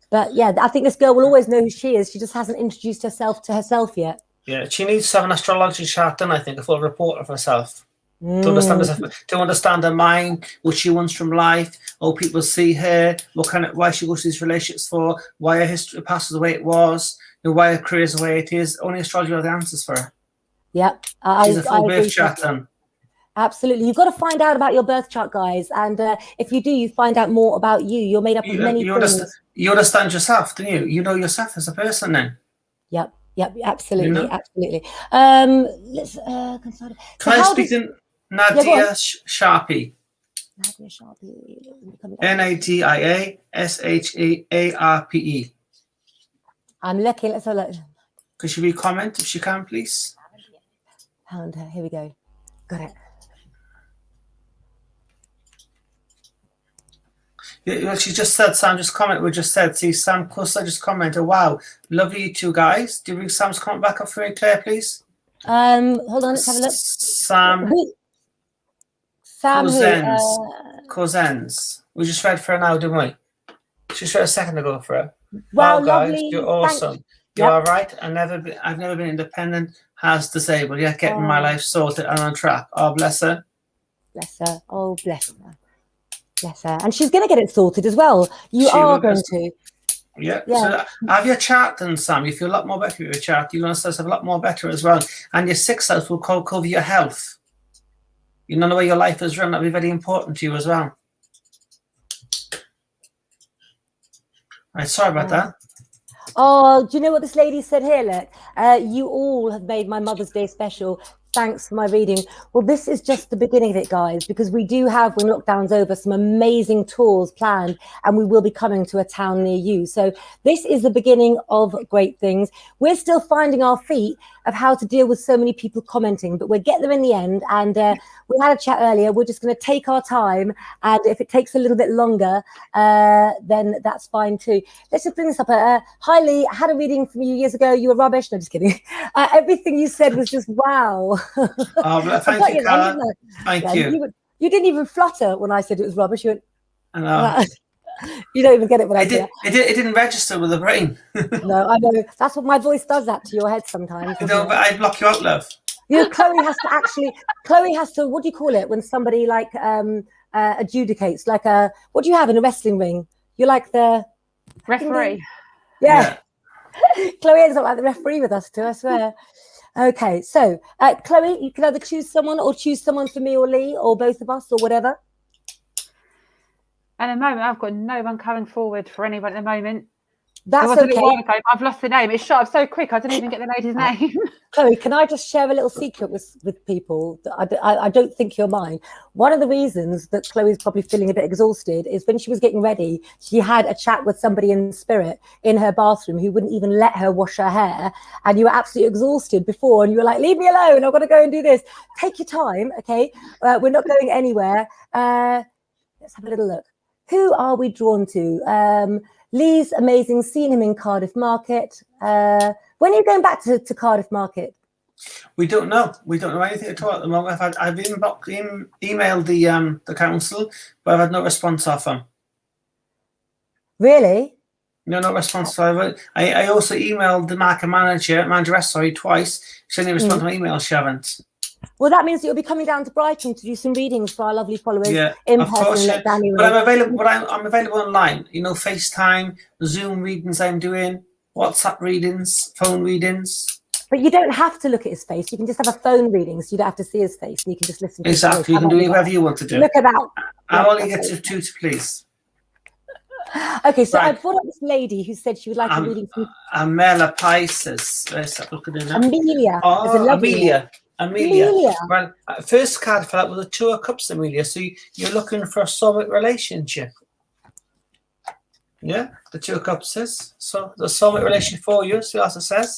But yeah, I think this girl will always know who she is. She just hasn't introduced herself to herself yet. Yeah, she needs to have an astrology chart done, I think, a full report of herself. To understand her mind, what she wants from life, how people see her, why she goes to these relationships for, why her history past is the way it was, why her career is the way it is. Only astrology will have the answers for her. Yep. She's a full birth chart done. Absolutely. You've got to find out about your birth chart, guys. And if you do, you find out more about you. You're made up of many things. You understand yourself, don't you? You know yourself as a person then. Yep, absolutely, You know? absolutely. Let's Can I speak to Nadia Sharpie? Nadia Sharpie. NADIASHEARPE. I'm looking. Let's have a look. Could she read comment if she can, please? Found her. Here we go. Got it. Yeah, well, she just said, Sam just commented, we just said, see, Sam Custer just commented, wow, lovely you two guys. Do you bring Sam's comment back up for me, Claire, please? Hold on, let's have a look. Sam Cousins. We just read for her now, didn't we? She just read a second ago for her. Wow, guys, lovely. you're awesome. You're all right. I've never been independent, has disabled, yet getting my life sorted and on track. Oh, bless her. Bless her. Oh, bless her. Bless her. And she's going to get it sorted as well. You are going to. Yeah. So have your chart then, Sam. You feel a lot more better with your chart. You're going to start a lot more better as well. And your sixth house will cover your health. You know the way your life is run. That'll be very important to you as well. Right, sorry about that. Oh, do you know what this lady said here? Look, you all have made my Mother's Day special. Thanks for my reading. Well, this is just the beginning of it, guys, because we do have, when lockdown's over, some amazing tours planned, and we will be coming to a town near you. So this is the beginning of great things. We're still finding our feet of how to deal with so many people commenting, but we'll get there in the end. And we had a chat earlier. We're just going to take our time, and if it takes a little bit longer, then that's fine too. Let's just bring this up. Hi, Lee. I had a reading from you years ago. You were rubbish. No, just kidding. Everything you said was just wow. Oh, thank you, Carla. Thank you. You didn't even flutter when I said it was rubbish. You went, I know. You don't even get it when I say it. It didn't register with the brain. No, I know. That's what my voice does that to your head sometimes. No, but I block you out, love. You know, Chloe has to, what do you call it when somebody like adjudicates, like what do you have in a wrestling ring? You're like the referee. Yeah. Chloe ends up like the referee with us too, I swear. Okay, so Chloe, you can either choose someone or choose someone for me or Lee or both of us or whatever. At the moment, I've got no one coming forward for anyone at the moment. That's okay. I've lost the name. It's shot up so quick. I didn't even get the lady's name. Chloe, can I just share a little secret with people that I don't think you'll mind? One of the reasons that Chloe's probably feeling a bit exhausted is when she was getting ready, she had a chat with somebody in spirit in her bathroom who wouldn't even let her wash her hair. And you were absolutely exhausted before. And you were like, leave me alone. I've got to go and do this. Take your time, okay? We're not going anywhere. Let's have a little look. Who are we drawn to? Lee's amazing, seen him in Cardiff Market. When are you going back to Cardiff Market? We don't know. We don't know anything at all at the moment. I've emailed the council, but I've had no response off them. Really? No response. I also emailed the manageress, twice. She didn't respond to my email. She haven't. Well, that means that you'll be coming down to Brighton to do some readings for our lovely followers. Yeah, in of person. course. But I'm available. I'm available online. You know, FaceTime, Zoom readings. I'm doing WhatsApp readings, phone readings. But you don't have to look at his face. You can just have a phone reading, so you don't have to see his face, and you can just listen to his voice. You can do whatever you want to do. Look at that. I'll only get to two, please. Okay, so right. I brought up this lady who said she would like a reading from Amela Pisces. Let's have a look at her now. Amelia. Oh, Amelia. Well, first card for that was a Two of Cups, Amelia. So you're looking for a soulmate relationship. Yeah, the Two of Cups says. So the soulmate relationship for you, see what it says.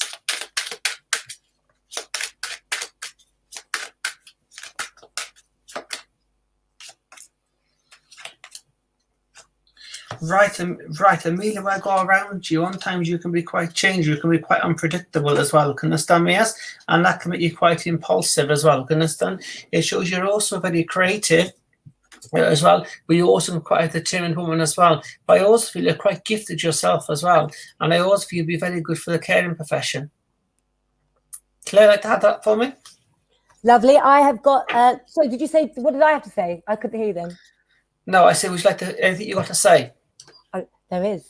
Right, Amelia, when I go around you, sometimes you can be quite changed, you can be quite unpredictable as well, can you understand me? Yes, and that can make you quite impulsive as well, can you understand? It shows you're also very creative as well, but you're also quite a determined woman as well. But I also feel you're quite gifted yourself as well, and I also feel you'd be very good for the caring profession. Claire, like to have that for me? Lovely. I have got, sorry, did you say, what did I have to say? I couldn't hear you then. No, I said, would you like to, anything you got to say? There is.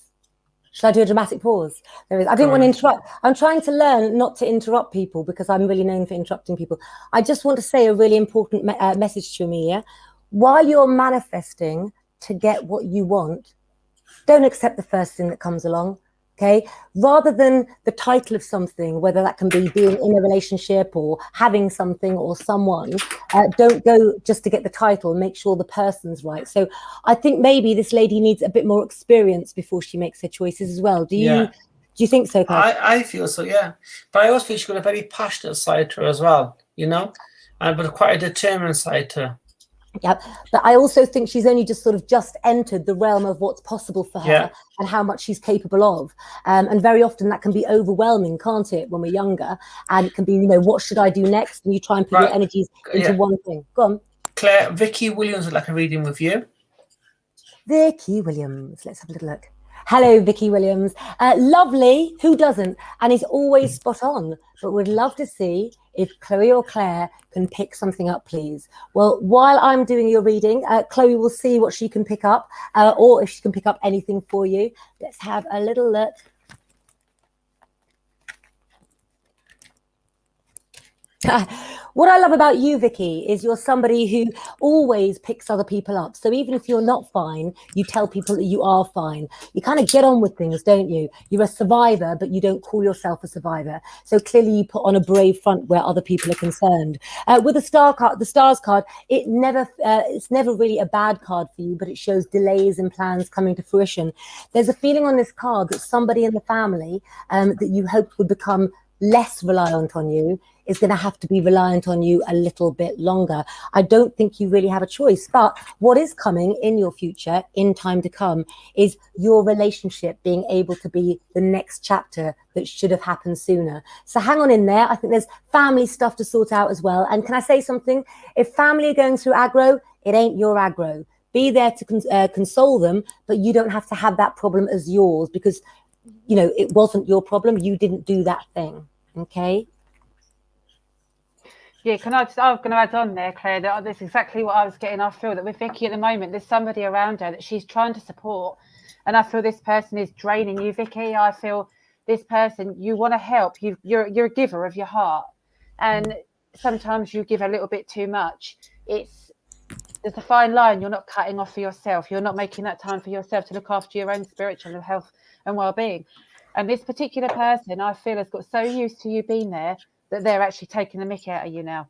Should I do a dramatic pause? There is. I didn't want to interrupt. I'm trying to learn not to interrupt people because I'm really known for interrupting people. I just want to say a really important message to Amelia. While you're manifesting to get what you want, don't accept the first thing that comes along. Okay, rather than the title of something, whether that can be being in a relationship or having something or someone, don't go just to get the title. Make sure the person's right. So I think maybe this lady needs a bit more experience before she makes her choices as well. Do you think so, Pat? I feel so, yeah. But I also feel she's got a very passionate side to her as well, you know, but quite a determined side to her. Yeah, but I also think she's only just sort of entered the realm of what's possible for her and how much she's capable of. And very often that can be overwhelming, can't it, when we're younger? And it can be, you know, what should I do next? And you try and put your energies into one thing. Go on. Claire, Vicky Williams would like a reading with you. Vicky Williams. Let's have a little look. Hello, Vicky Williams. Lovely. Who doesn't? And is always spot on. But would love to see if Chloe or Claire can pick something up, please. Well, while I'm doing your reading, Chloe will see what she can pick up or if she can pick up anything for you. Let's have a little look. What I love about you, Vicky, is you're somebody who always picks other people up. So even if you're not fine, you tell people that you are fine. You kind of get on with things, don't you? You're a survivor, but you don't call yourself a survivor. So clearly you put on a brave front where other people are concerned. With the stars card, it's never really a bad card for you, but it shows delays in plans coming to fruition. There's a feeling on this card that somebody in the family that you hoped would become less reliant on you is going to have to be reliant on you a little bit longer. I don't think you really have a choice, but what is coming in your future in time to come is your relationship being able to be the next chapter that should have happened sooner. So hang on in there. I think there's family stuff to sort out as well. And can I say something? If family are going through aggro, it ain't your aggro. Be there to console them, but you don't have to have that problem as yours because, you know, it wasn't your problem. You didn't do that thing. Okay. Yeah, I'm going to add on there, Claire, that that's exactly what I was getting. I feel that with Vicky at the moment, there's somebody around her that she's trying to support. And I feel this person is draining you, Vicky. I feel this person, you want to help. You're a giver of your heart. And sometimes you give a little bit too much. There's a fine line. You're not cutting off for yourself. You're not making that time for yourself to look after your own spiritual health and well-being. And this particular person, I feel, has got so used to you being there that they're actually taking the mick out of you now.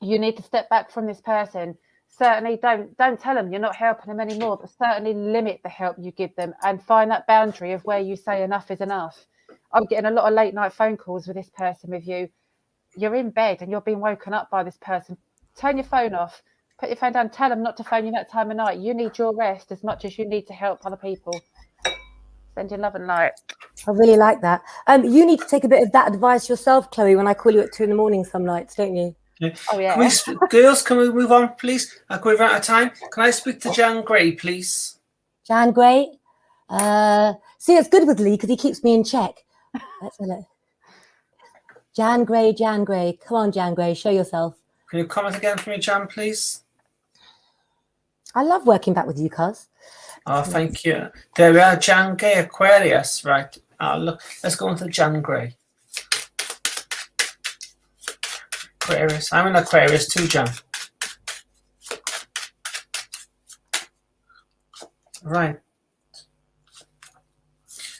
You need to step back from this person. Certainly don't tell them you're not helping them anymore, but certainly limit the help you give them and find that boundary of where you say enough is enough. I'm getting a lot of late night phone calls with this person with you. You're in bed and you're being woken up by this person. Turn your phone off. Put your phone down. Tell them not to phone you that time of night. You need your rest as much as you need to help other people. Send you love and light. I really like that. You need to take a bit of that advice yourself, Chloe, when I call you at 2 a.m. some nights, don't you? Yeah. Oh, yeah. Girls, can we move on, please? We're out of time. Can I speak to Jan Gray, please? Jan Gray? See, it's good with Lee because he keeps me in check. Let's have a look. Jan Gray. Come on, Jan Gray, show yourself. Can you comment again for me, Jan, please? I love working back with you, cuz. Oh, thank you. There we are, Jan Gray, Aquarius, right. Look, let's go into Jan Gray. Aquarius. I'm an Aquarius too, Jan. Right.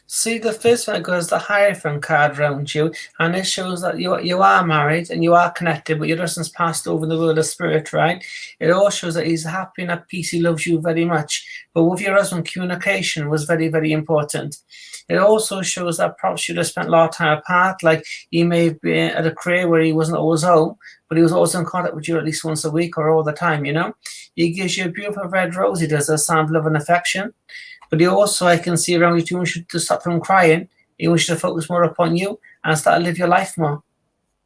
See, the first one goes the Hierophant card around you, and it shows that you are married and you are connected, but your husband's passed over in the world of spirit, right? It all shows that he's happy and at peace. He loves you very much. But with your husband, communication was very, very important. It also shows that perhaps you'd have spent a lot of time apart, like he may have been at a career where he wasn't always home, but he was always in contact with you at least once a week or all the time, you know? He gives you a beautiful red rose. He does a sign of love and affection. But he also, I can see around you, he wants you to stop from crying. He wants you to focus more upon you and start to live your life more.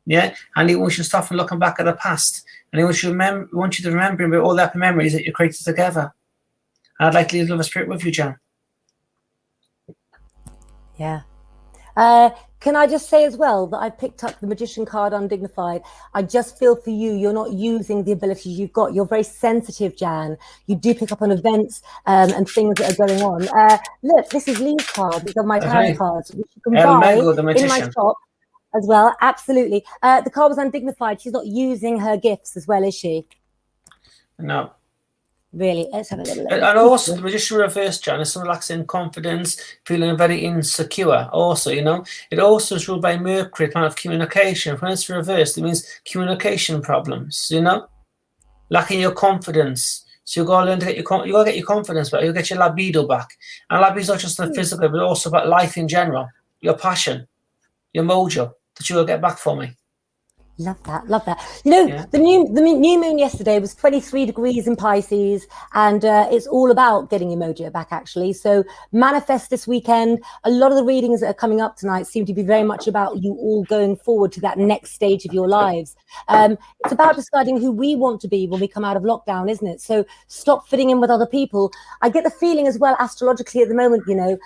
Yeah? And he wants you to stop from looking back at the past. And he wants you to remember about all the happy memories that you created together. And I'd like to leave love and spirit with you, Jan. Yeah. Can I just say as well that I picked up the Magician card undignified. I just feel for you, you're not using the abilities you've got. You're very sensitive, Jan. You do pick up on events and things that are going on. Look, this is Lee's card. These are my tarot cards, which you can buy in my shop as well. Absolutely. The card was undignified. She's not using her gifts as well, is she? No. Really, let's have a little look. And also, the Magician reverse, Jan, is some lacking confidence, feeling very insecure. Also, you know, it also is ruled by Mercury, planet of communication. When it's reversed, it means communication problems. You know, lacking your confidence. So you got to learn to get you got to get your confidence back. You get your libido back, and libido is not just the physical, but also about life in general. Your passion, your mojo that you will get back for me. Love that. You know, the new moon yesterday was 23 degrees in Pisces, and it's all about getting your mojo back, actually. So manifest this weekend. A lot of the readings that are coming up tonight seem to be very much about you all going forward to that next stage of your lives. It's about deciding who we want to be when we come out of lockdown, isn't it? So stop fitting in with other people. I get the feeling as well, astrologically at the moment, you know,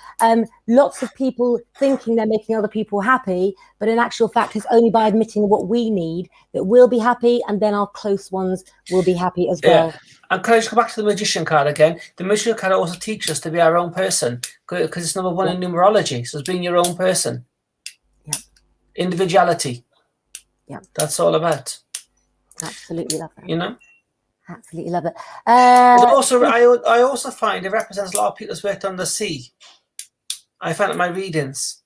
lots of people thinking they're making other people happy, but in actual fact, it's only by admitting what we need that we'll be happy, and then our close ones will be happy as well. And can I just go back to the Magician card again? The Magician card also teaches us to be our own person, because it's number one in numerology. So it's being your own person. Individuality. Yeah. That's all about. Absolutely love that. You know? Absolutely love it. But also, I also find it represents a lot of people that's worked on the sea. I found in my readings.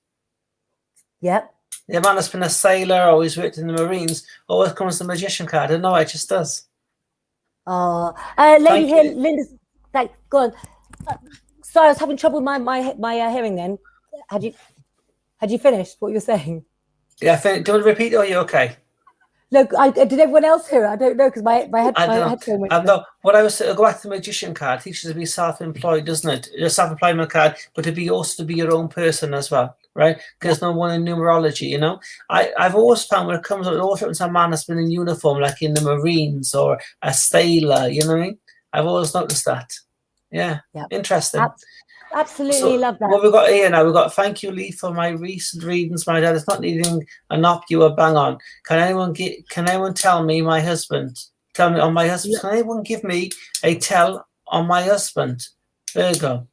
Yep. The man that's been a sailor, always worked in the Marines, always comes the magician card. I don't know, it just does. Oh, lady here, Linda. Go on. Sorry, I was having trouble with my hearing. Then, had you finished what you were saying? Yeah, do you want to repeat? Or are you okay? Look, did everyone else hear it? I don't know because my headphone went. No, what I was go back to the magician card teaches to be self-employed, doesn't it? Your self-employment card, but to be your own person as well, right? Because there's no one in numerology, you know. I've always found when it comes up, it always happens to a man that's been in uniform, like in the Marines or a sailor. You know what I mean? I've always noticed that. Yeah, interesting. Absolutely love that. What we've got here now, we've got thank you, Lee, for my recent readings. My dad is not needing a knock, you are bang on. Can anyone tell me my husband? Tell me on my husband. Can anyone give me a tell on my husband? There you go.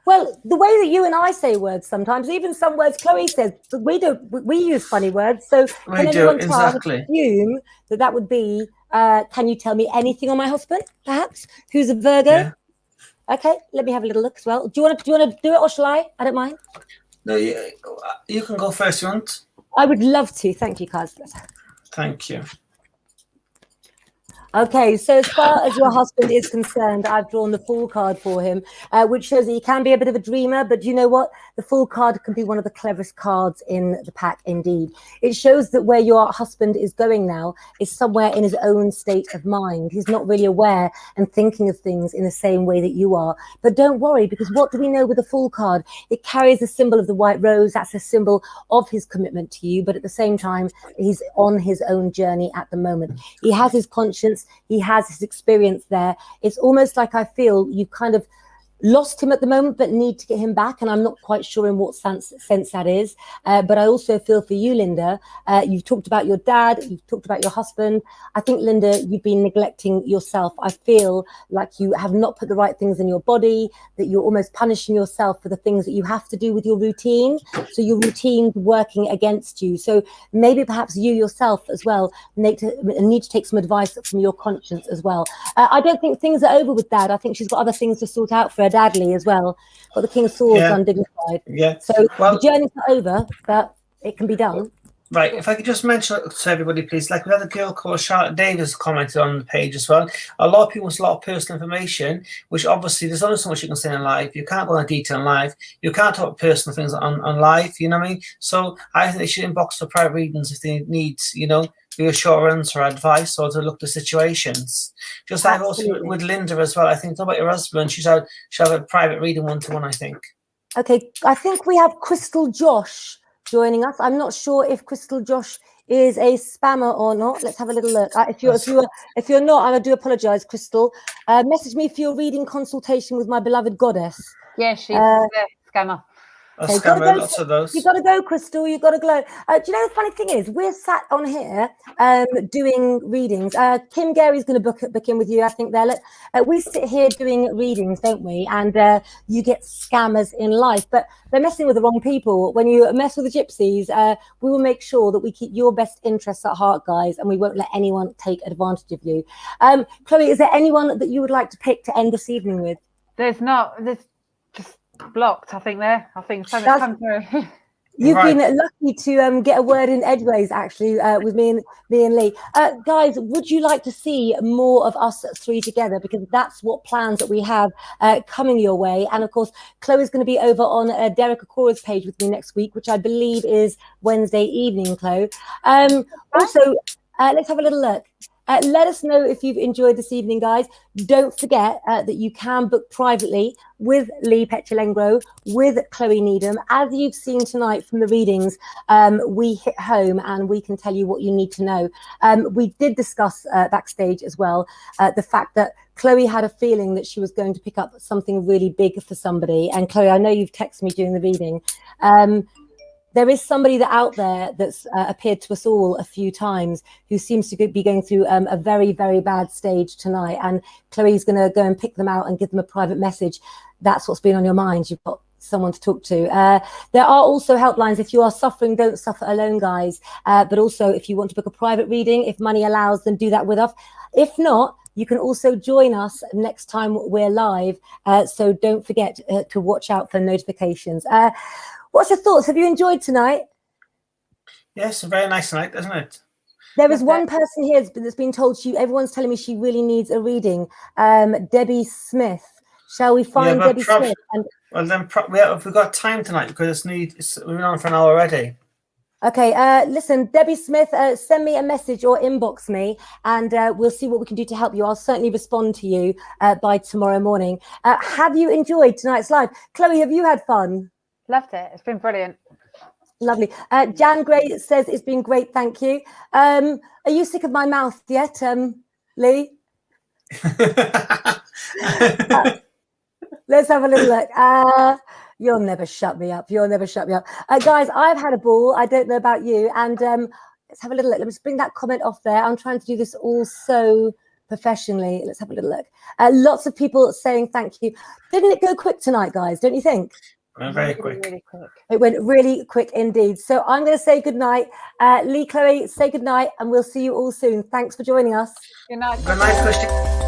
Well, the way that you and I say words sometimes, even some words Chloe says, we use funny words. So can anyone assume that would be, can you tell me anything on my husband, perhaps? Who's a Virgo? Yeah. Okay, let me have a little look as well. Do you want to do it, or shall I? I don't mind. No, you can go first. You want? I would love to. Thank you, Kaz. Thank you. Okay, so as far as your husband is concerned, I've drawn the Fool card for him, which shows that he can be a bit of a dreamer, but you know what? The Fool card can be one of the cleverest cards in the pack indeed. It shows that where your husband is going now is somewhere in his own state of mind. He's not really aware and thinking of things in the same way that you are. But don't worry, because what do we know with the Fool card? It carries the symbol of the white rose. That's a symbol of his commitment to you, but at the same time, he's on his own journey at the moment. He has his conscience. He has his experience there. It's almost like I feel you kind of lost him at the moment, but need to get him back. And I'm not quite sure in what sense that is. But I also feel for you, Linda. You've talked about your dad. You've talked about your husband. I think, Linda, you've been neglecting yourself. I feel like you have not put the right things in your body, that you're almost punishing yourself for the things that you have to do with your routine. So your routine's working against you. So maybe perhaps you yourself as well need to take some advice from your conscience as well. I don't think things are over with Dad. I think she's got other things to sort out for her dadly as well. Got the King of Swords undignified. Yeah. So the journey's not over, but it can be done. Right. If I could just mention to everybody, please, like we had a girl called Charlotte Davis commented on the page as well. A lot of people want a lot of personal information, which obviously there's only so much you can say in live. You can't go into detail in live. You can't talk personal things on live. You know what I mean? So I think they should inbox for private readings if they need, reassurance or advice or to look to situations. Just like also with Linda as well. I think about your husband. She'll have a private reading 1-to-1, I think. Okay. I think we have Crystal Josh joining us. I'm not sure if Crystal Josh is a spammer or not. Let's have a little look. If you're not, I do apologize, Crystal. Message me for your reading consultation with my beloved goddess. Yeah, she's a scammer. Okay, lots of those. You got to go, Crystal. You got to glow. Do you know the funny thing is, we're sat on here doing readings. Kim Gary's going to book in with you, I think. We sit here doing readings, don't we? And you get scammers in life, but they're messing with the wrong people. When you mess with the gypsies, we will make sure that we keep your best interests at heart, guys, and we won't let anyone take advantage of you. Chloe, is there anyone that you would like to pick to end this evening with? There's just blocked, I think so much come through. You've been lucky to get a word in edgeways, actually, with me and Lee. Guys, would you like to see more of us three together? Because that's what plans that we have coming your way. And of course, Chloe's going to be over on Derek Akora's page with me next week, which I believe is Wednesday evening, Chloe. Also, let's have a little look. Let us know if you've enjoyed this evening, guys. Don't forget that you can book privately with Lee Petulengro, with Chloe Needham. As you've seen tonight from the readings, we hit home and we can tell you what you need to know. We did discuss backstage as well the fact that Chloe had a feeling that she was going to pick up something really big for somebody. And Chloe, I know you've texted me during the reading. There is somebody out there that's appeared to us all a few times who seems to be going through a very, very bad stage tonight. And Chloe's going to go and pick them out and give them a private message. That's what's been on your mind. You've got someone to talk to. There are also helplines. If you are suffering, don't suffer alone, guys. But also, if you want to book a private reading, if money allows, then do that with us. If not, you can also join us next time we're live. So don't forget to watch out for notifications. What's your thoughts? Have you enjoyed tonight? Yes, a very nice night, isn't it? There is one person here that's been told everyone's telling me she really needs a reading. Debbie Smith. Shall we find Debbie Smith? Well, then we've got time tonight because we've been on for an hour already. Okay, listen, Debbie Smith, send me a message or inbox me, and we'll see what we can do to help you. I'll certainly respond to you by tomorrow morning. Have you enjoyed tonight's live? Chloe, have you had fun? Loved it. It's been brilliant. Lovely. Jan Gray says it's been great. Thank you. Are you sick of my mouth yet, Lee? Let's have a little look. You'll never shut me up. You'll never shut me up. Guys, I've had a ball. I don't know about you. And let's have a little look. Let's bring that comment off there. I'm trying to do this all so professionally. Let's have a little look. Lots of people saying thank you. Didn't it go quick tonight, guys? Don't you think? Very quick. Really quick. It went really quick indeed. So I'm going to say good night. Lee, Chloe, say good night, and we'll see you all soon. Thanks for joining us. Good night. Good night, Christian.